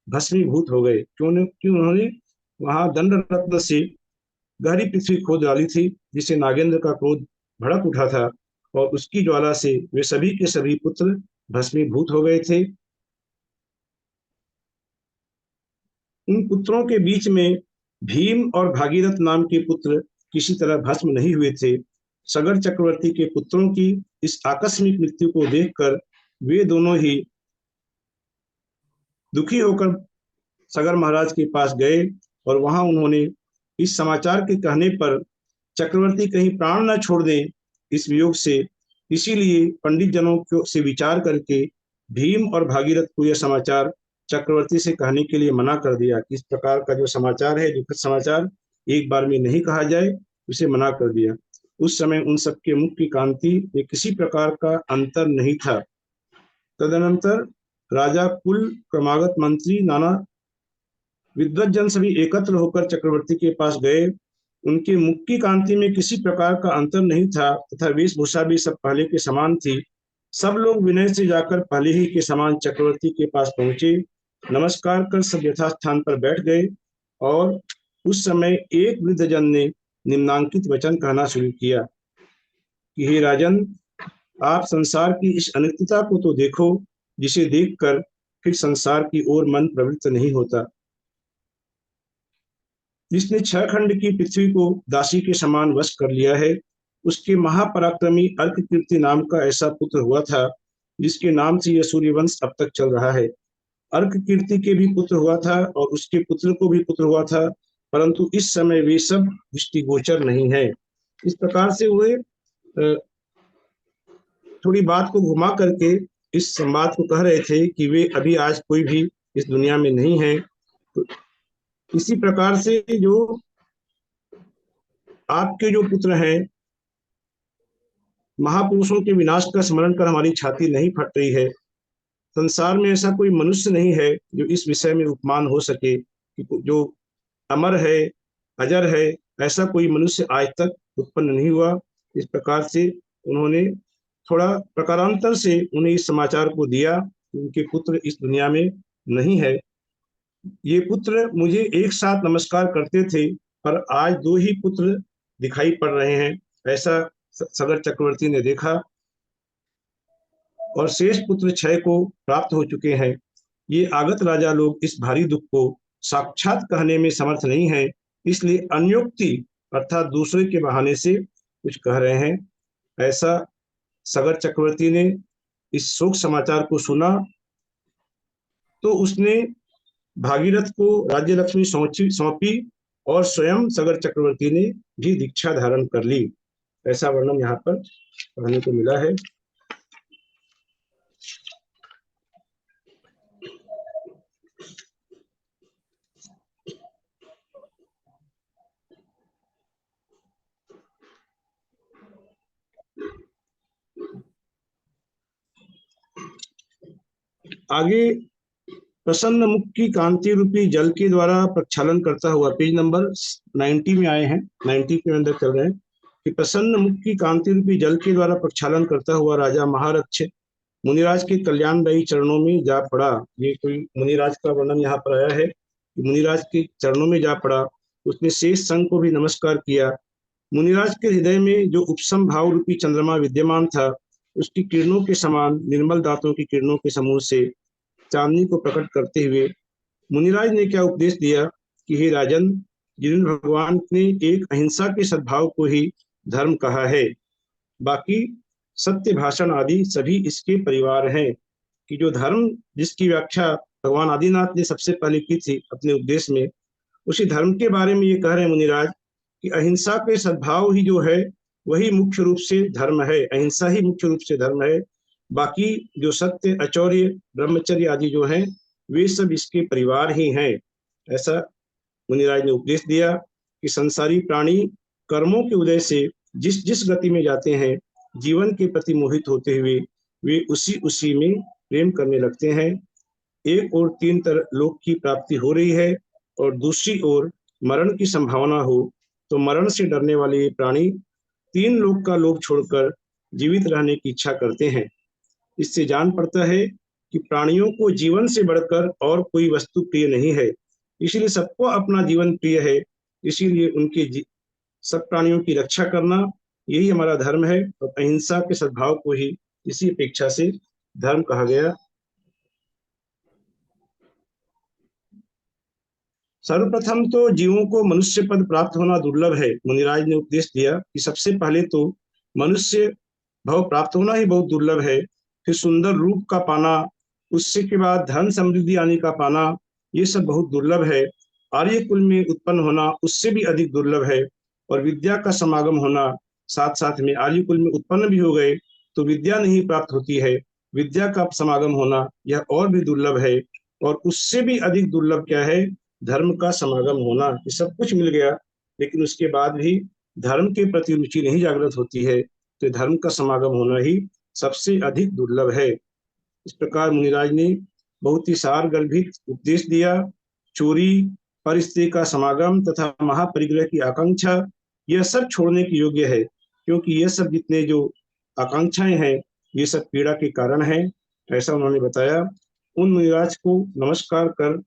भस्मीभूत हो गए। क्यों? उन्होंने वहां दंड रत्न से गहरी पृथ्वी खोद डाली थी, जिसे नागेंद्र का क्रोध भड़क उठा था और उसकी ज्वाला से वे सभी के सभी पुत्र भस्मीभूत हो गए थे। उन पुत्रों के बीच में भीम और भागीरथ नाम के पुत्र किसी तरह भस्म नहीं हुए थे। सगर चक्रवर्ती के पुत्रों की इस आकस्मिक मृत्यु को देखकर वे दोनों ही दुखी होकर सगर महाराज के पास गए और वहां उन्होंने इस समाचार के कहने पर चक्रवर्ती कहीं प्राण न छोड़ दें इस वियोग से, इसीलिए पंडित जनों से विचार करके भीम और भागीरथ को यह समाचार चक्रवर्ती से कहने के लिए मना कर दिया कि इस प्रकार का जो समाचार है, दुखद समाचार, एक बार में नहीं कहा जाए, उसे मना कर दिया। उस समय उन सबके मुख की कांति में किसी प्रकार का अंतर नहीं था। तदनंतर राजा, कुल, क्रमागत मंत्री, नाना विद्वज्जन सभी एकत्र होकर चक्रवर्ती के पास गए। उनके मुख की कांति में किसी प्रकार का अंतर नहीं था तथा वेशभूषा भी सब पहले के समान थी। सब लोग विनय से जाकर पहले ही के समान चक्रवर्ती के पास पहुंचे, नमस्कार कर सब यथास्थान पर बैठ गए। और उस समय एक वृद्धजन ने निम्नांकित वचन कहना शुरू किया कि हे राजन, आप संसार की इस अनित्यता को तो देखो, जिसे देखकर फिर संसार की ओर मन प्रवृत्त नहीं होता। जिसने 6 खंड की पृथ्वी को दासी के समान वश कर लिया है, उसके महापराक्रमी अर्ककीर्ति नाम का ऐसा पुत्र हुआ था, जिसके नाम से यह सूर्यवंश अब तक चल रहा है। अर्ककीर्ति के भी पुत्र हुआ था और उसके पुत्र को भी पुत्र हुआ था, परंतु इस समय वे सब दृष्टिगोचर नहीं है। इस प्रकार से वे थोड़ी बात को घुमा करके इस संवाद को कह रहे थे कि वे अभी आज कोई भी इस दुनिया में नहीं है। तो इसी प्रकार से जो आपके जो पुत्र हैं, महापुरुषों के विनाश का स्मरण कर हमारी छाती नहीं फट रही है। संसार में ऐसा कोई मनुष्य नहीं है जो इस विषय में उपमान हो सके कि जो अमर है, अजर है, ऐसा कोई मनुष्य आज तक उत्पन्न नहीं हुआ। इस प्रकार से उन्होंने थोड़ा प्रकारांतर से उन्हें इस समाचार को दिया कि उनके पुत्र इस दुनिया में नहीं है। ये पुत्र मुझे एक साथ नमस्कार करते थे, पर आज 2 ही पुत्र दिखाई पड़ रहे हैं, ऐसा सगर चक्रवर्ती ने देखा, और शेष पुत्र 6 को प्राप्त हो चुके हैं। ये आगत राजा लोग इस भारी दुख को साक्षात कहने में समर्थ नहीं है, इसलिए अन्योक्ति अर्थात दूसरे के बहाने से कुछ कह रहे हैं। ऐसा सगर चक्रवर्ती ने इस शोक समाचार को सुना तो उसने भागीरथ को राज्य लक्ष्मी सौंपी और स्वयं सगर चक्रवर्ती ने भी दीक्षा धारण कर ली। ऐसा वर्णन यहाँ पर पढ़ने को मिला है। आगे प्रसन्न मुख की कांति रूपी जल के द्वारा प्रक्षालन करता हुआ, पेज नंबर 90 में आए हैं, 90 के अंदर चल रहे हैं कि प्रसन्न मुख की कांति रूपी जल के द्वारा प्रक्षालन करता हुआ राजा महारक्ष मुनिराज के कल्याणदायी चरणों में जा पड़ा। ये कोई मुनिराज का वर्णन यहाँ पर आया है कि मुनिराज के चरणों में जा पड़ा। उसने शेष संघ को भी नमस्कार किया। मुनिराज के हृदय में जो उपसम भाव रूपी चंद्रमा विद्यमान था, उसकी किरणों के समान निर्मल दांतों की किरणों के समूह से चांदनी को प्रकट करते हुए मुनिराज ने क्या उपदेश दिया कि हे राजन, जिन भगवान ने एक अहिंसा के सद्भाव को ही धर्म कहा है, बाकी सत्य भाषण आदि सभी इसके परिवार हैं। कि जो धर्म जिसकी व्याख्या भगवान आदिनाथ ने सबसे पहले की थी अपने उपदेश में, उसी धर्म के बारे में ये कह रहे हैं मुनिराज कि अहिंसा के सद्भाव ही जो है वही मुख्य रूप से धर्म है, अहिंसा ही मुख्य रूप से धर्म है। बाकी जो सत्य, अचौर्य, ब्रह्मचर्य आदि जो हैं, वे सब इसके परिवार ही हैं। ऐसा मुनिराज ने उपदेश दिया कि संसारी प्राणी कर्मों के उदय से जिस जिस गति में जाते हैं, जीवन के प्रति मोहित होते हुए वे उसी उसी में प्रेम करने लगते हैं। एक ओर 3 लोक की प्राप्ति हो रही है और दूसरी ओर मरण की संभावना हो, तो मरण से डरने वाले प्राणी 3 लोक का लोभ छोड़कर जीवित रहने की इच्छा करते हैं। इससे जान पड़ता है कि प्राणियों को जीवन से बढ़कर और कोई वस्तु प्रिय नहीं है, इसीलिए सबको अपना जीवन प्रिय है। इसीलिए उनके सब प्राणियों की रक्षा करना यही हमारा धर्म है, और अहिंसा के सद्भाव को ही इसी अपेक्षा से धर्म कहा गया। सर्वप्रथम तो जीवों को मनुष्य पद प्राप्त होना दुर्लभ है। मुनिराज ने उपदेश दिया कि सबसे पहले तो मनुष्य भव प्राप्त होना ही बहुत दुर्लभ है, फिर सुंदर रूप का पाना, उससे के बाद धन समृद्धि आने का पाना, ये सब बहुत दुर्लभ है। आर्य कुल में उत्पन्न होना उससे भी अधिक दुर्लभ है, और विद्या का समागम होना, साथ साथ में आर्य कुल में उत्पन्न भी हो गए तो विद्या नहीं प्राप्त होती है, विद्या का समागम होना यह और भी दुर्लभ है। और उससे भी अधिक दुर्लभ क्या है? धर्म का समागम होना। ये सब कुछ मिल गया लेकिन उसके बाद भी धर्म के प्रति रुचि नहीं जागृत होती है, तो धर्म का समागम होना ही सबसे अधिक दुर्लभ है। इस प्रकार मुनिराज ने बहुत ही सारगर्भित उपदेश दिया। चोरी, परिस्थिति का समागम तथा महापरिग्रह की आकांक्षा, यह सब छोड़ने के योग्य है, क्योंकि यह सब जितने जो आकांक्षाएं हैं ये सब पीड़ा के कारण है। ऐसा उन्होंने बताया। उन मुनिराज को नमस्कार कर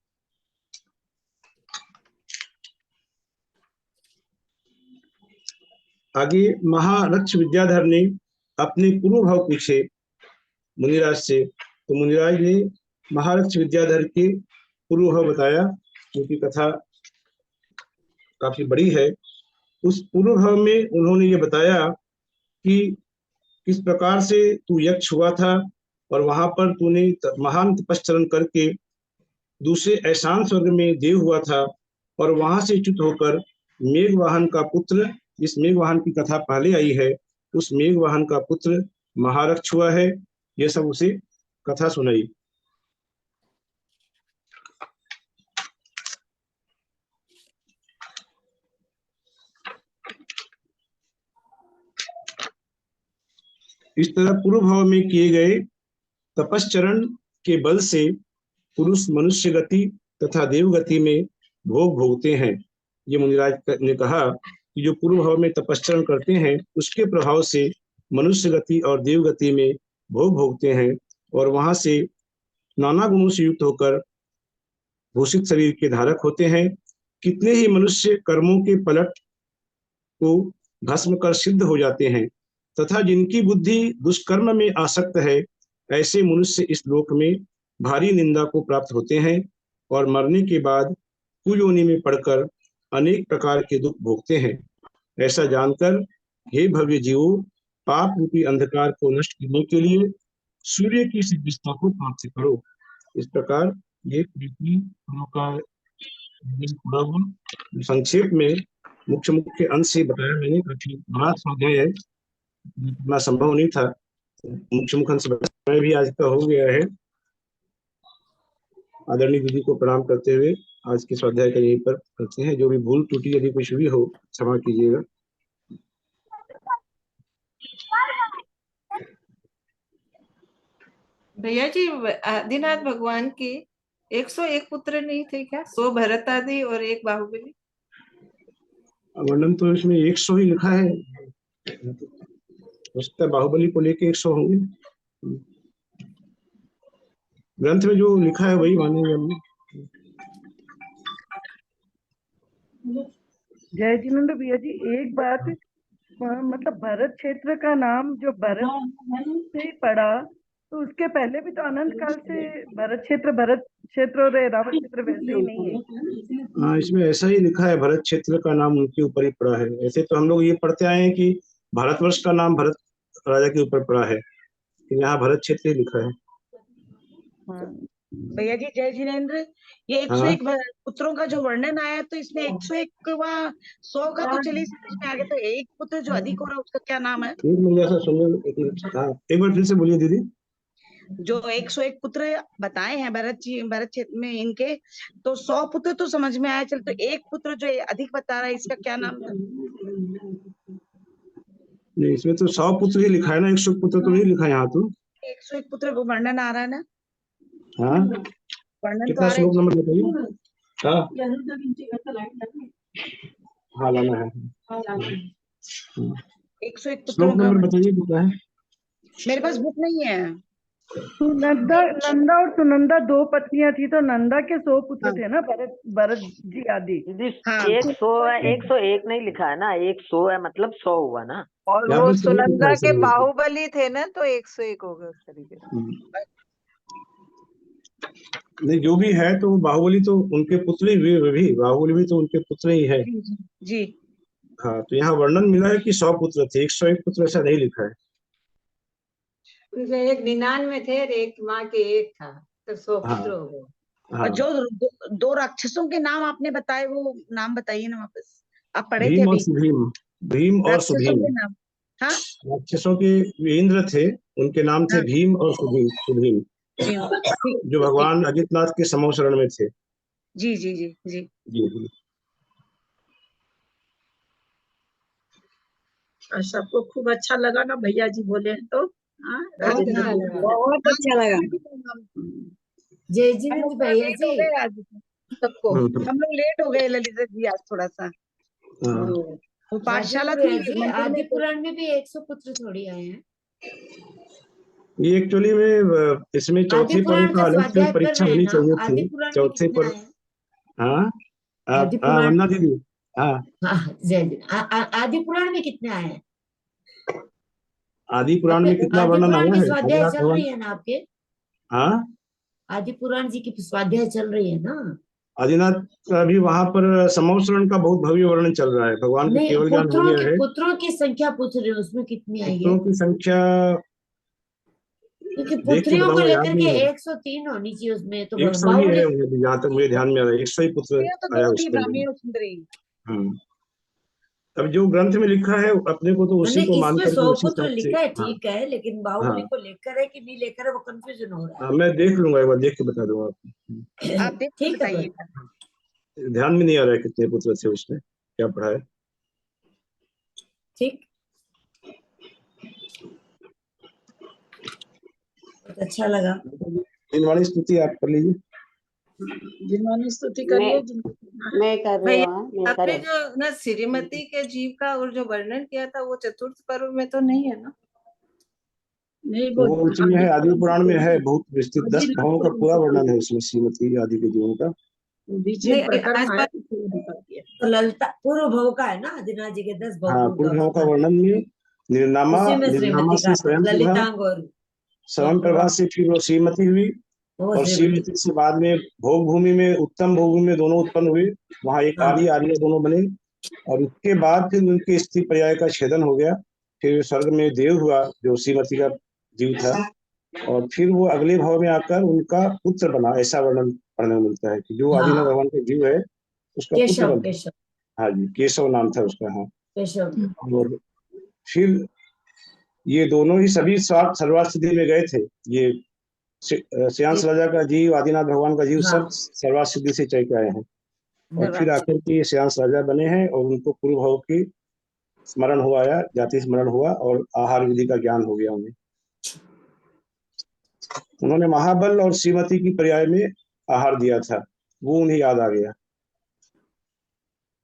आगे महारक्ष विद्याधर ने अपने पूर्व भाव पूछे मुनिराज से, तो मुनिराज ने महारक्ष विद्याधर के पूर्व भाव बताया, क्योंकि कथा काफी बड़ी है। उस पूर्व भाव में उन्होंने ये बताया कि किस प्रकार से तू यक्ष हुआ था और वहां पर तूने महान तपश्चरण करके दूसरे ऐशान स्वर्ग में देव हुआ था, और वहां से च्युत होकर मेघवाहन का पुत्र, इस मेघवाहन की कथा पहले आई है, उस मेघवाहन का पुत्र महारक्ष हुआ है। यह सब उसे कथा सुनाई। इस तरह पूर्व भाव में किए गए तपश्चरण के बल से पुरुष मनुष्य गति तथा देव गति में भोग भोगते हैं। ये मुनिराज ने कहा कि जो पूर्व भाव में तपश्चरण करते हैं उसके प्रभाव से मनुष्य गति और देव गति में भोग भोगते हैं, और वहां से नाना गुणों से युक्त होकर भूषित शरीर के धारक होते हैं। कितने ही मनुष्य कर्मों के पलट को भस्म कर सिद्ध हो जाते हैं, तथा जिनकी बुद्धि दुष्कर्म में आसक्त है, ऐसे मनुष्य इस लोक में भारी निंदा को प्राप्त होते हैं और मरने के बाद कुयोनि में पड़कर अनेक प्रकार के दुख भोगते हैं। ऐसा जानकर हे भव्य जीवों, पाप रूपी अंधकार को नष्ट करने के लिए सूर्य की सिद्धता को प्राप्त करो। इस प्रकार ये पृथ्वी का संक्षेप में मुख्य मुख्य अंश से बताया मैंने, काफी बड़ा स्वाध्याय है, इतना संभव नहीं था। मुख्य मुख्य अंश बताया भी आज का हो गया है। आदरणीय दीदी को प्रणाम करते हुए आज के स्वाध्याय का यहीं पर करते हैं। जो भी भूल त्रुटि यदि कुछ भी हो क्षमा कीजिएगा। भैया जी, आदिनाथ भगवान के 101 पुत्र नहीं थे क्या? 100 भरत आदि और 1 बाहुबली। वर्णन तो इसमें 100 ही लिखा है, हो सकता है बाहुबली को लेके 100 होंगे। ग्रंथ में जो लिखा है वही मानेंगे हम। जय जिनेंद्र भैया जी, एक बात, मतलब भरत क्षेत्र का नाम जो भरत से पड़ा, तो उसके पहले भी तो अनंत काल से भरत क्षेत्र और रावत क्षेत्र वैसे ही नहीं है। हाँ, इसमें ऐसा ही लिखा है, भरत क्षेत्र का नाम उनके ऊपर ही पड़ा है। ऐसे तो हम लोग ये पढ़ते आए हैं कि भारतवर्ष का नाम भरत राजा के ऊपर पड़ा है, यहाँ भरत क्षेत्र ही लिखा है। भैया जी जय जिनेंद्र, ये 101 पुत्रों का जो वर्णन आया, तो इसमें 101 वा 100 का तो चलिए समझ में आ गया, तो एक पुत्र जो अधिक हो रहा है उसका क्या नाम है? एक बार फिर से बोलिए दीदी। जो 101 पुत्र बताए हैं भरत क्षेत्र में इनके, तो 100 पुत्र तो समझ में आया, चल तो एक पुत्र जो अधिक बता रहा है इसका क्या नाम था? नहीं, इसमें तो 100 पुत्र ही लिखा है ना, 101 पुत्र तो नहीं लिखा यहाँ तो। 101 पुत्र को वर्णन आ रहा है ना? हाँ, वर्णन कितना श्लोक नंबर बताइए। हाँ लाना है। 101 पुत्रों श्लोक नंबर बताइए कितना है। मेरे पास बुक नहीं है। नंदा और सुनंदा 2 पत्नियां थी, तो नंदा के 100 पुत्र थे ना, भरत जी आदि। हाँ, 100 है, 101 नहीं लिखा है ना, 100 है मतलब 100 हुआ ना। और वो सुनंदा के बाहुबली थे ना, तो 101 हो गए उस तरीके से। नहीं, जो भी है तो बाहुबली तो उनके पुत्र ही हुए, भी बाहुबली भी तो उनके पुत्र ही है जी। हाँ, तो यहाँ वर्णन मिला है कि 100 पुत्र थे, 101 पुत्र ऐसा नहीं लिखा है। एक 99 थे, एक माँ के 1 था, तो 100 पुत्र हो गए। हाँ। और जो दो राक्षसों के नाम आपने बताए, वो नाम बताइए ना वापस, आप पढ़े थे भीम और अभी। सुभीम, भीम और सुभीम। हाँ, राक्षसों के इंद्र थे, उनके नाम थे भीम और सुभीम, जो भगवान अजितनाथ के समूह शरण में थे। जी जी जी जी जी जी। सबको खूब अच्छा लगा ना भैया जी बोले तो? बहुत अच्छा लगा। जय जिनेंद्र भैया जी, सबको। हम लोग लेट हो गए ललिता जी आज थोड़ा सा। वो पाठशाला थी, आदि पुराण में भी 100 पुत्र थोड़ी आए हैं। ये एक्चुअली में इसमें चौथे पर्व का अलग से परीक्षा होनी चाहिए थी, चौथे पर्व। हाँ, वंदना दीदी, हाँ, हाँ जय जी। आदि पुराण में कितने आए हैं? आदि पुराण में कितना आदि वर्णन पुराण आया की है स्वाध्याय आदिनाथ चल भगवान? रही है ना आपके? हाँ, आदि पुराण जी की स्वाध्याय चल रही है ना? आदिनाथ का भी वहां पर समोसरण का बहुत भव्य वर्णन चल रहा है। भगवान को नहीं, केवल ज्ञान हो गया है। पुत्रों की संख्या पूछ रहे हो, उसमें कितनी आई है? पुत्रों की संख्या क्योंकि देख के पुत्रियों को बताऊंगा, याद लेकर के नहीं है। 103 होनी चाहिए उसमें तो। 100 ही है, बाहुबली मुझे जहाँ तक मुझे ध्यान में आ रहा है, 100 ही पुत्र ये तो आया दो थी, उसके अंदर। ब्राह्मी और सुंदरी। हाँ, अब जो ग्रंथ में लिखा है अपने को तो उसी मैंने को मान इसमें 100 करके उसी पुत्र हिसाब से। लिखा है, हाँ, ठीक है, लेकिन बाहुबली हाँ, को लेकर है कि नहीं लेकर है वो कंफ्यूजन हो रहा हाँ, मैं देख लूंगा, एक बार देख के बता दूंगा आपको। है। आप देख के ठीक है बताइए। ध्यान में नहीं आ रहा है कितने पुत्र थे उसमें, क्या पढ़ा है। ठीक, बहुत अच्छा लगा। दिनवाणी स्तुति आप कर लीजिए। जिन्होंने स्तुति करिए मैं कर रही भैया हूँ, मैं आपने कर जो ना श्रीमती के जीव का और जो वर्णन किया था वो चतुर्थ पर्व में तो नहीं है ना? नहीं, वो उसमें है, आदि पुराण में है, बहुत विस्तृत 10 भावों का पूरा वर्णन है उसमें, श्रीमती आदि के जीवों का। बीच में नहीं, प्रकरण आया आसपास तो फिर बता दिया। तो ललिता पूर्व भव का है ना, आदिनाथ जी के 10 हाँ, भव पूर्व भाव का का वर्णन में निर्नामा, उसी में निर्नामा श्रीमती से का स्वयं प्रभा, ललितांग और स्वयं प्रभा से फिर वो श्रीमती हुई, वो और श्रीमती। श्रीमती से बाद में भोग भूमि में, उत्तम भोग भूमि में दोनों उत्पन्न हुए। वहां एक हाँ, आर्य आर्य दोनों बने, और उसके बाद फिर उनके स्त्री पर्याय का छेदन हो गया। फिर स्वर्ग में देव हुआ जो श्रीमती का जीव था, और फिर वो अगले भाव में आकर उनका पुत्र बना, ऐसा वर्णन पढ़ने को मिलता है कि जो आदिनाथ हाँ, भगवान का जीव है उसका पुत्र केशव बना। केशव हाँ जी, केशव नाम था उसका। हाँ, केशव। और फिर ये दोनों ही सभी सर्वार्थ सिद्धि में गए थे। ये श्रेयांश राजा का जीव, आदिनाथ भगवान का जीव, सब हाँ, सर्वार्थ सिद्धि से चल के आए हैं, और फिर सर्वार्थ आकर के ये श्रेयांश राजा बने हैं, और उनको पूर्व भाव की स्मरण हुआ, या जाति स्मरण हुआ, और आहार विधि का ज्ञान हो गया उन्हें। उन्होंने महाबल और श्रीमती की पर्याय में आहार दिया था, वो उन्हें याद आ गया।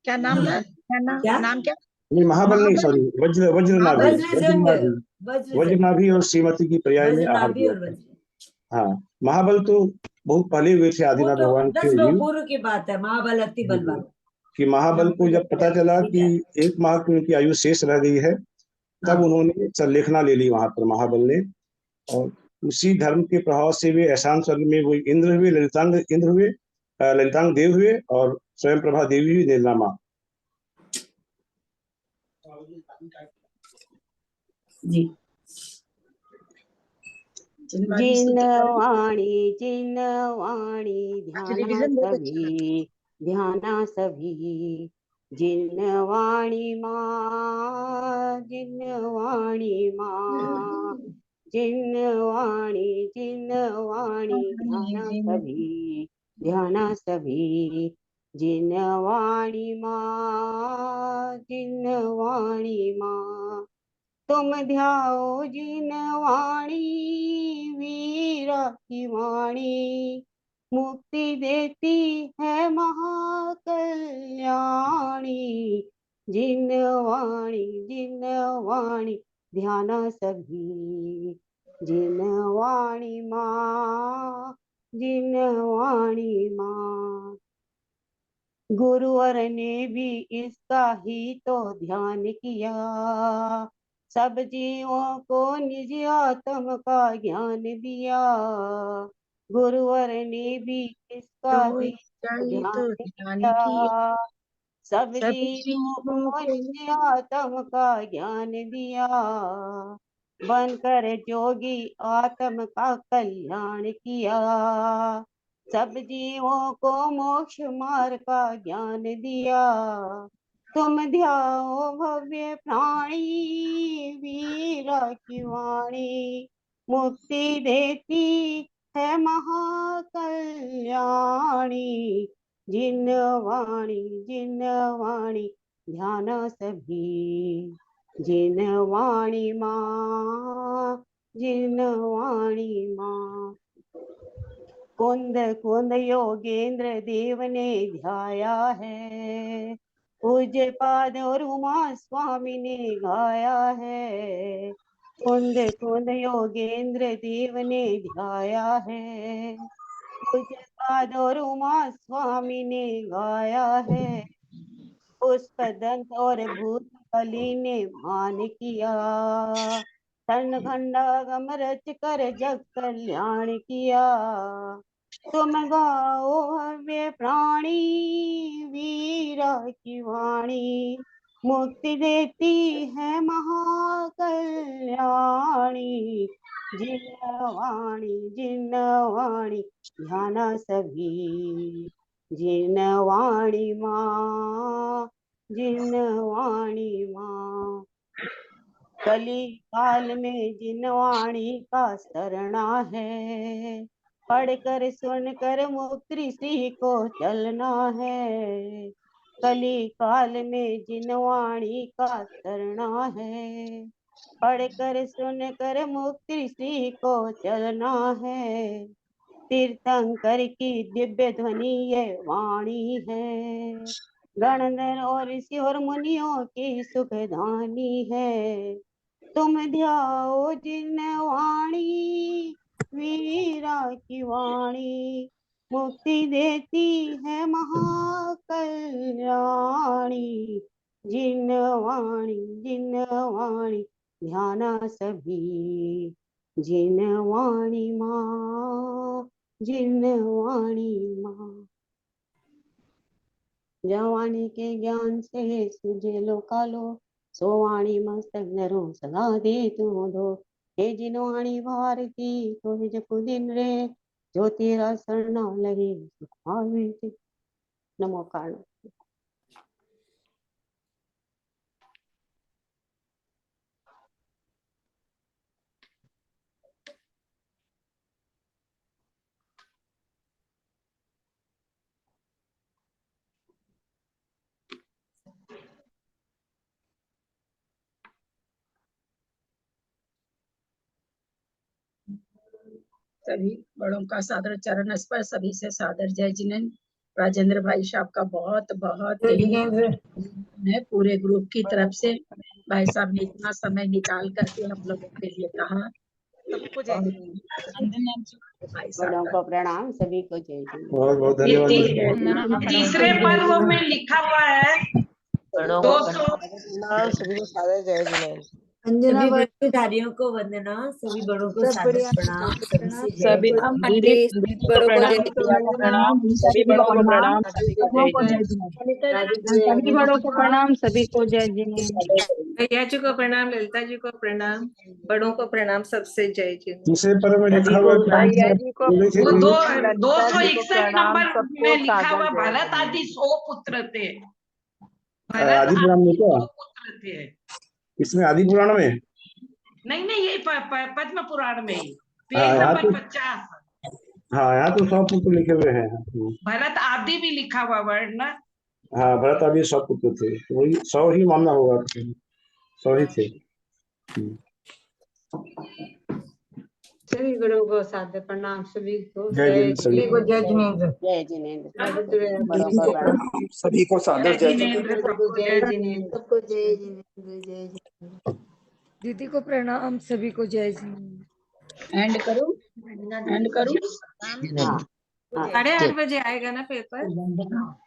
क्या नाम था? क्या नाम, क्या? नाम क्या? नहीं, महाबल नहीं, महाबल। सॉरी, वज्रनाभि, वज्रजंग, वज्रनाभि, वज्रजंग, वज्रनाभि और श्रीमती की पर्याय में आहार वज्रनाभि दिया और था। वज्र। हाँ, महाबल तो बहुत पहले हुए थे वो आदिनाथ तो भगवान 10 के भव जीव। पूर्व की बात है, महाबल अति बलवान। कि महाबल को जब पता चला ठीक कि है। 1 माह की उनकी आयु शेष रह गई है, तब हाँ, उन्होंने संलेखना ले ली वहां पर, महाबल ने। और उसी धर्म के प्रभाव से वे एहसान स्वर्ग में वो इंद्र हुए, ललितांग इंद्र हुए, ललितांग देव हुए, और स्वयं प्रभा देवी हुई, निर्नामा। जी। जिनवाणी स्तुति करें। जिनवाणी ध्याना रिवीजन बहुत अच्छा है। सभी, ध्याना सभी। जिनवाणी माँ, जिनवाणी माँ, जिनवाणी, जिनवाणी ध्याना सभी, ध्याना सभी। जिनवाणी माँ, जिनवाणी माँ, तुम ध्याओ जिनवाणी, वीरा की वाणी। मुक्ति देती है महाकल्याणी। जिनवाणी, जिनवाणी ध्याना सभी। जिनवाणी माँ, जिनवाणी माँ। गुरुवर ने भी इसका ही तो ध्यान किया, सब जीवों को निज आत्म का ज्ञान दिया। गुरुवर ने भी इसका तो ही तो चाहिए ध्यान तो ध्यान किया, किया, सब सभी जीवों जीवों को को। निज आत्म का ज्ञान दिया। बनकर जोगी आत्म का कल्याण किया, सब जीवों को मोक्ष मार्ग का ज्ञान दिया। तुम ध्याओ भव्य प्राणी, वीरा की वाणी। मुक्ति देती है महाकल्याणी। जिनवाणी, जिनवाणी ध्याना सभी। जिनवाणी माँ, जिनवाणी माँ। कुंद कुंद योगेंद्र देव ने ध्याया है, पूज्य पाद और उमा स्वामी ने गाया है। कुंद कुंद योगेंद्र देव ने ध्याया है, पूज्य पाद और उमा स्वामी ने गाया है। पुष्पदंत और भूत बलि ने मान किया। तन खंडा गम रच कर जग कल्याण किया। तुम गाओ हव्य प्राणी वीरा की वाणी, मुक्ति देती है महाकल्याणी। जिन वाणी ध्याना सभी, जिन वाणी माँ, जिन वाणी माँ। कली काल में जिन वाणी का सरना है, पढ़कर सुनकर मुक्ति श्री को चलना है। कली काल में जिन वाणी का सरना है, पढ़कर सुनकर मुक्ति श्री को चलना है। तीर्थंकर की दिव्य ध्वनि ये वाणी है, गणधर और ऋषि और मुनियों की सुखदानी है। तुम ध्याओ जिन वाणी वीरा की वाणी, मुक्ति देती है महाकल्याणी। जिन वाणी ध्याना सभी, जिन वाणी माँ, जिन वाणी माँ। जवानी के ज्ञान से सुझे लो कालो, सो वाणी मस्तक नरो सदा दे तुम दो। हे जिन वाणी भारती तो जपु दिन रे, जो तेरा सरना लगे सुख आवे। नमो काल। सभी बड़ों का सादर चरण स्पर्श, सभी से सादर जय जिनेंद्र। राजेंद्र भाई साहब का बहुत बहुत है पूरे ग्रुप की तरफ से। भाई साहब ने इतना समय निकाल करके हम लोगों के लिए कहा। सबको जय भाई साहब बड़ों का को प्रणाम, सभी को जय जय। बहुत बहुत धन्यवाद। तीसरे पर्व में लिखा हुआ है बड़ों को 200। सभी को सादर जय जिनेंद्र। अंजना व्रतधारियों को वंदना, सभी बड़ों को सादर प्रणाम, सभी से जय सभी जिनेंद्र। दीदी को प्रणाम, प्रणाम, सभी बड़ों को प्रणाम, सभी को जय सभी बड़ों को प्रणाम, सभी को जय जिनेंद्र। भैया जी को प्रणाम, ललिता जी को प्रणाम, बड़ों को प्रणाम, सबसे जय जिनेंद्र। तीसरे पर्व में लिखा सभी हुआ को है भैया जी को बोले थे वो जी। 261 नंबर में लिखा हुआ भरत आदि 100 पुत्र थे। भरत आदि पुराण में आदि क्या 100 पुत्र थे। इसमें आदि पुराण में? नहीं ये पद्म पुराण में ही हाँ पेज यहाँ नंबर तो 50। हाँ यहाँ तो 100 पुत्र लिखे हुए हैं। भरत आदि भी लिखा हुआ वर्ण ना। हाँ भरत आदि 100 पुत्र थे, वही 100 ही मानना होगा, 100 ही थे। सभी बड़ों को सादर प्रणाम, सभी को जय जय जिनेंद्र, सभी को जय जिनेंद्र। जय जिनेंद्र। जिनेंद्र। बड़ों को प्रणाम। सभी को सादर जय जय जिनेंद्र। जिनेंद्र, सबको जय जिनेंद्र। सबको जय जिनेंद्र, जय जिनेंद्र। दीदी को प्रणाम, सभी को जय जिनेंद्र। एंड करूं, एंड करूं। हाँ हाँ। 8:30 बजे आएगा ना पेपर। हाँ